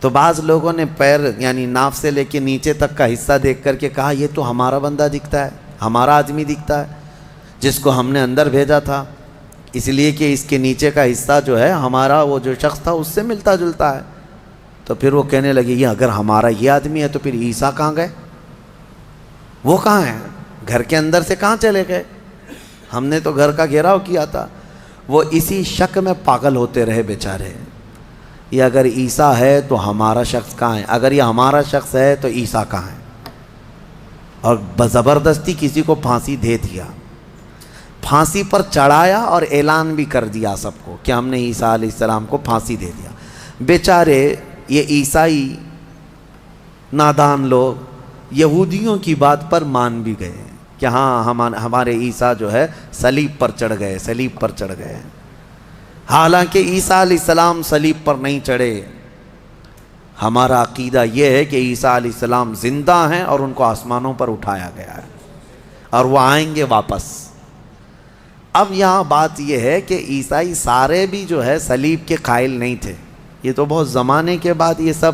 تو بعض لوگوں نے پیر یعنی ناف سے لے کے نیچے تک کا حصہ دیکھ کر کے کہا یہ تو ہمارا بندہ دکھتا ہے، ہمارا آدمی دکھتا ہے جس کو ہم نے اندر بھیجا تھا، اس لیے کہ اس کے نیچے کا حصہ جو ہے ہمارا وہ جو شخص تھا اس سے ملتا جلتا ہے۔ تو پھر وہ کہنے لگے یہ اگر ہمارا یہ آدمی ہے تو پھر عیسیٰ کہاں گئے؟ وہ کہاں ہیں؟ گھر کے اندر سے کہاں چلے گئے؟ ہم نے تو گھر کا گھیراؤ کیا تھا۔ وہ اسی شک میں پاگل ہوتے رہے بیچارے، یہ اگر عیسیٰ ہے تو ہمارا شخص کہاں ہے، اگر یہ ہمارا شخص ہے تو عیسیٰ کہاں ہے؟ اور زبردستی کسی کو پھانسی دے دیا، پھانسی پر چڑھایا اور اعلان بھی کر دیا سب کو کہ ہم نے عیسیٰ علیہ السلام کو پھانسی دے دیا۔ بیچارے یہ عیسائی نادان لوگ یہودیوں کی بات پر مان بھی گئے کہ ہاں ہمارے عیسیٰ جو ہے صلیب پر چڑھ گئے، صلیب پر چڑھ گئے۔ حالانکہ عیسیٰ علیہ السلام صلیب پر نہیں چڑھے۔ ہمارا عقیدہ یہ ہے کہ عیسیٰ علیہ السلام زندہ ہیں اور ان کو آسمانوں پر اٹھایا گیا ہے اور وہ آئیں گے واپس۔ اب یہاں بات یہ ہے کہ عیسائی سارے بھی جو ہے صلیب کے قائل نہیں تھے، یہ تو بہت زمانے کے بعد یہ سب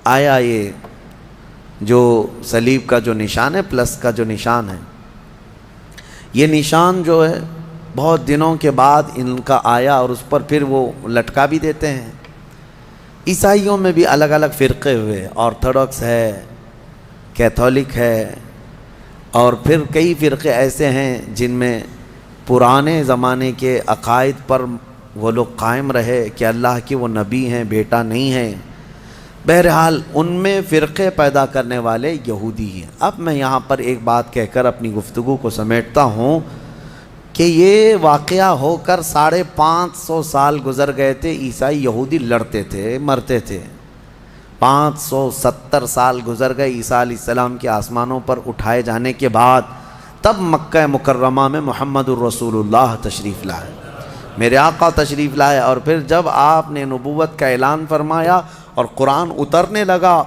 آیا، یہ جو صلیب کا جو نشان ہے پلس کا جو نشان ہے، یہ نشان جو ہے بہت دنوں کے بعد ان کا آیا اور اس پر پھر وہ لٹکا بھی دیتے ہیں۔ عیسائیوں میں بھی الگ الگ فرقے ہوئے، آرتھوڈکس ہے، کیتھولک ہے، اور پھر کئی فرقے ایسے ہیں جن میں پرانے زمانے کے عقائد پر وہ لوگ قائم رہے کہ اللہ کے وہ نبی ہیں، بیٹا نہیں ہیں۔ بہرحال ان میں فرقے پیدا کرنے والے یہودی ہیں۔ اب میں یہاں پر ایک بات کہہ کر اپنی گفتگو کو سمیٹتا ہوں کہ یہ واقعہ ہو کر 550 سال گزر گئے تھے، عیسائی یہودی لڑتے تھے، مرتے تھے۔ 570 سال گزر گئے عیسیٰ علیہ السلام کے آسمانوں پر اٹھائے جانے کے بعد، تب مکہ مکرمہ میں محمد الرسول اللہ تشریف لائے، میرے آقا تشریف لائے۔ اور پھر جب آپ نے نبوت کا اعلان فرمایا اور قرآن اترنے لگا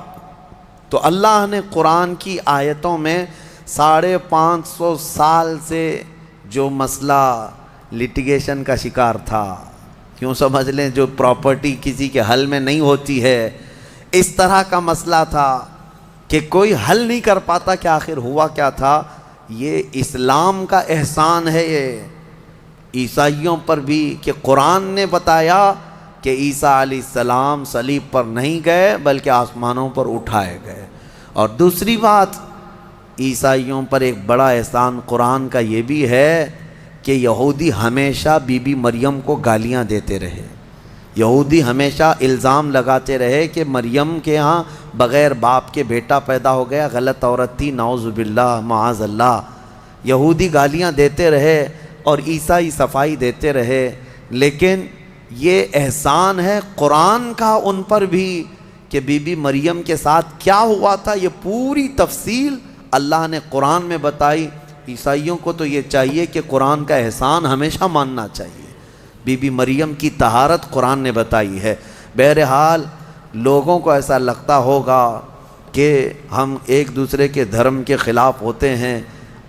تو اللہ نے قرآن کی آیتوں میں 550 سال سے جو مسئلہ لٹیگیشن کا شکار تھا، کیوں سمجھ لیں جو پراپرٹی کسی کے حل میں نہیں ہوتی ہے، اس طرح کا مسئلہ تھا کہ کوئی حل نہیں کر پاتا کہ آخر ہوا کیا تھا. یہ اسلام کا احسان ہے یہ عیسائیوں پر بھی کہ قرآن نے بتایا کہ عیسیٰ علیہ السلام صلیب پر نہیں گئے بلکہ آسمانوں پر اٹھائے گئے. اور دوسری بات، عیسائیوں پر ایک بڑا احسان قرآن کا یہ بھی ہے کہ یہودی ہمیشہ بی بی مریم کو گالیاں دیتے رہے، یہودی ہمیشہ الزام لگاتے رہے کہ مریم کے ہاں بغیر باپ کے بیٹا پیدا ہو گیا، غلط عورت تھی، نعوذ باللہ معاذ اللہ. یہودی گالیاں دیتے رہے اور عیسائی صفائی دیتے رہے، لیکن یہ احسان ہے قرآن کا ان پر بھی کہ بی بی مریم کے ساتھ کیا ہوا تھا یہ پوری تفصیل اللہ نے قرآن میں بتائی. عیسائیوں کو تو یہ چاہیے کہ قرآن کا احسان ہمیشہ ماننا چاہیے. بی بی مریم کی طہارت قرآن نے بتائی ہے. بہرحال لوگوں کو ایسا لگتا ہوگا کہ ہم ایک دوسرے کے دھرم کے خلاف ہوتے ہیں.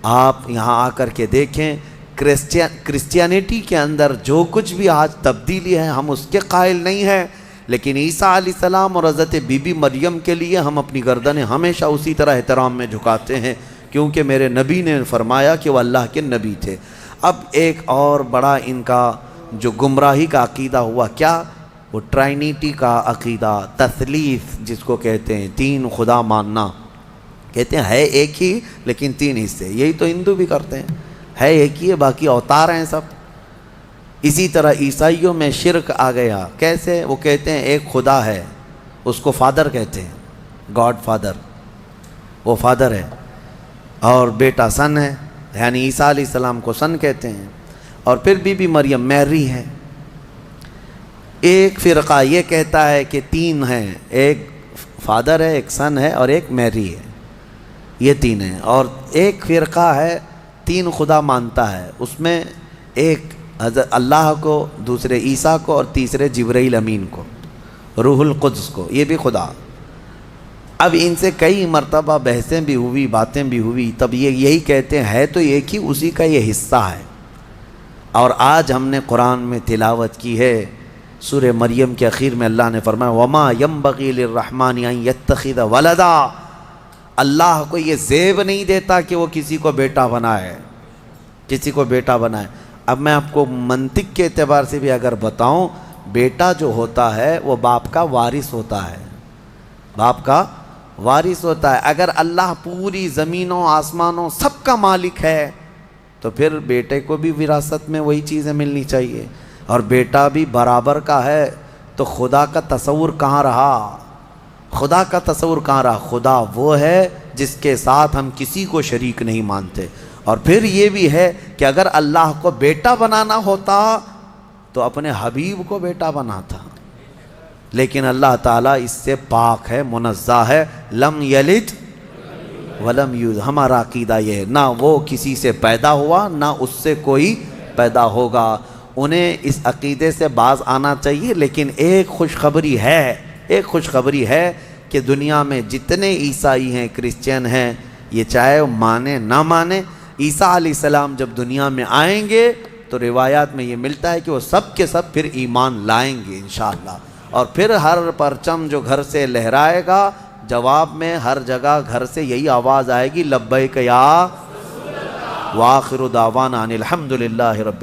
آپ یہاں آ کر کے دیکھیں کرسچینٹی کے اندر جو کچھ بھی آج تبدیلی ہے ہم اس کے قائل نہیں ہیں، لیکن عیسیٰ علیہ السلام اور حضرت بی بی مریم کے لیے ہم اپنی گردنیں ہمیشہ اسی طرح احترام میں جھکاتے ہیں، کیونکہ میرے نبی نے فرمایا کہ وہ اللہ کے نبی تھے. اب ایک اور بڑا ان کا جو گمراہی کا عقیدہ ہوا کیا، وہ ٹرائنیٹی کا عقیدہ، تثلیث جس کو کہتے ہیں، 3 خدا ماننا. کہتے ہیں ہے ایک ہی لیکن 3 حصے. یہی تو ہندو بھی کرتے ہیں، ہے ایک ہی ہے باقی اوتار ہیں سب. اسی طرح عیسائیوں میں شرک آ گیا. کیسے؟ وہ کہتے ہیں ایک خدا ہے، اس کو فادر کہتے ہیں، گاڈ فادر، وہ فادر ہے، اور بیٹا سن ہے، یعنی عیسیٰ علیہ السلام کو سن کہتے ہیں. اور پھر بی بی مریم میری ہے. ایک فرقہ یہ کہتا ہے کہ 3 ہیں، ایک فادر ہے، ایک سن ہے اور ایک میری ہے، یہ 3 ہیں. اور ایک فرقہ ہے 3 خدا مانتا ہے، اس میں ایک حضرت اللہ کو، دوسرے عیسیٰ کو اور تیسرے جبرائیل امین کو، روح القدس کو، یہ بھی خدا. اب ان سے کئی مرتبہ بحثیں بھی ہوئی، باتیں بھی ہوئی، تب یہ یہی کہتے ہیں ہے تو ایک ہی، اسی کا یہ حصہ ہے. اور آج ہم نے قرآن میں تلاوت کی ہے سورہ مریم کے اخیر میں اللہ نے فرمایا وَمَا يَنبَغِي لِلرَّحْمَنِ أَن يَتَّخِذَ وَلَدًا. اللہ کو یہ زیب نہیں دیتا کہ وہ کسی کو بیٹا بنائے، کسی کو بیٹا بنائے. اب میں آپ کو منطق کے اعتبار سے بھی اگر بتاؤں، بیٹا جو ہوتا ہے وہ باپ کا وارث ہوتا ہے، باپ کا وارث ہوتا ہے. اگر اللہ پوری زمینوں آسمانوں سب کا مالک ہے تو پھر بیٹے کو بھی وراثت میں وہی چیزیں ملنی چاہیے. اور بیٹا بھی برابر کا ہے تو خدا کا تصور کہاں رہا؟ خدا کا تصور کہاں رہا؟ خدا وہ ہے جس کے ساتھ ہم کسی کو شریک نہیں مانتے. اور پھر یہ بھی ہے کہ اگر اللہ کو بیٹا بنانا ہوتا تو اپنے حبیب کو بیٹا بناتا، لیکن اللہ تعالیٰ اس سے پاک ہے، منزہ ہے. لم یلد ولم یولد. ہمارا عقیدہ یہ ہے، نہ وہ کسی سے پیدا ہوا نہ اس سے کوئی پیدا ہوگا. انہیں اس عقیدے سے باز آنا چاہیے. لیکن ایک خوشخبری ہے کہ دنیا میں جتنے عیسائی ہیں، کرسچین ہیں، یہ چاہے مانے نہ مانے، عیسیٰ علیہ السلام جب دنیا میں آئیں گے تو روایات میں یہ ملتا ہے کہ وہ سب کے سب پھر ایمان لائیں گے انشاءاللہ. اور پھر ہر پرچم جو گھر سے لہرائے گا، جواب میں ہر جگہ گھر سے یہی آواز آئے گی لبیک یا وآخر دعوانا ان الحمدللہ رب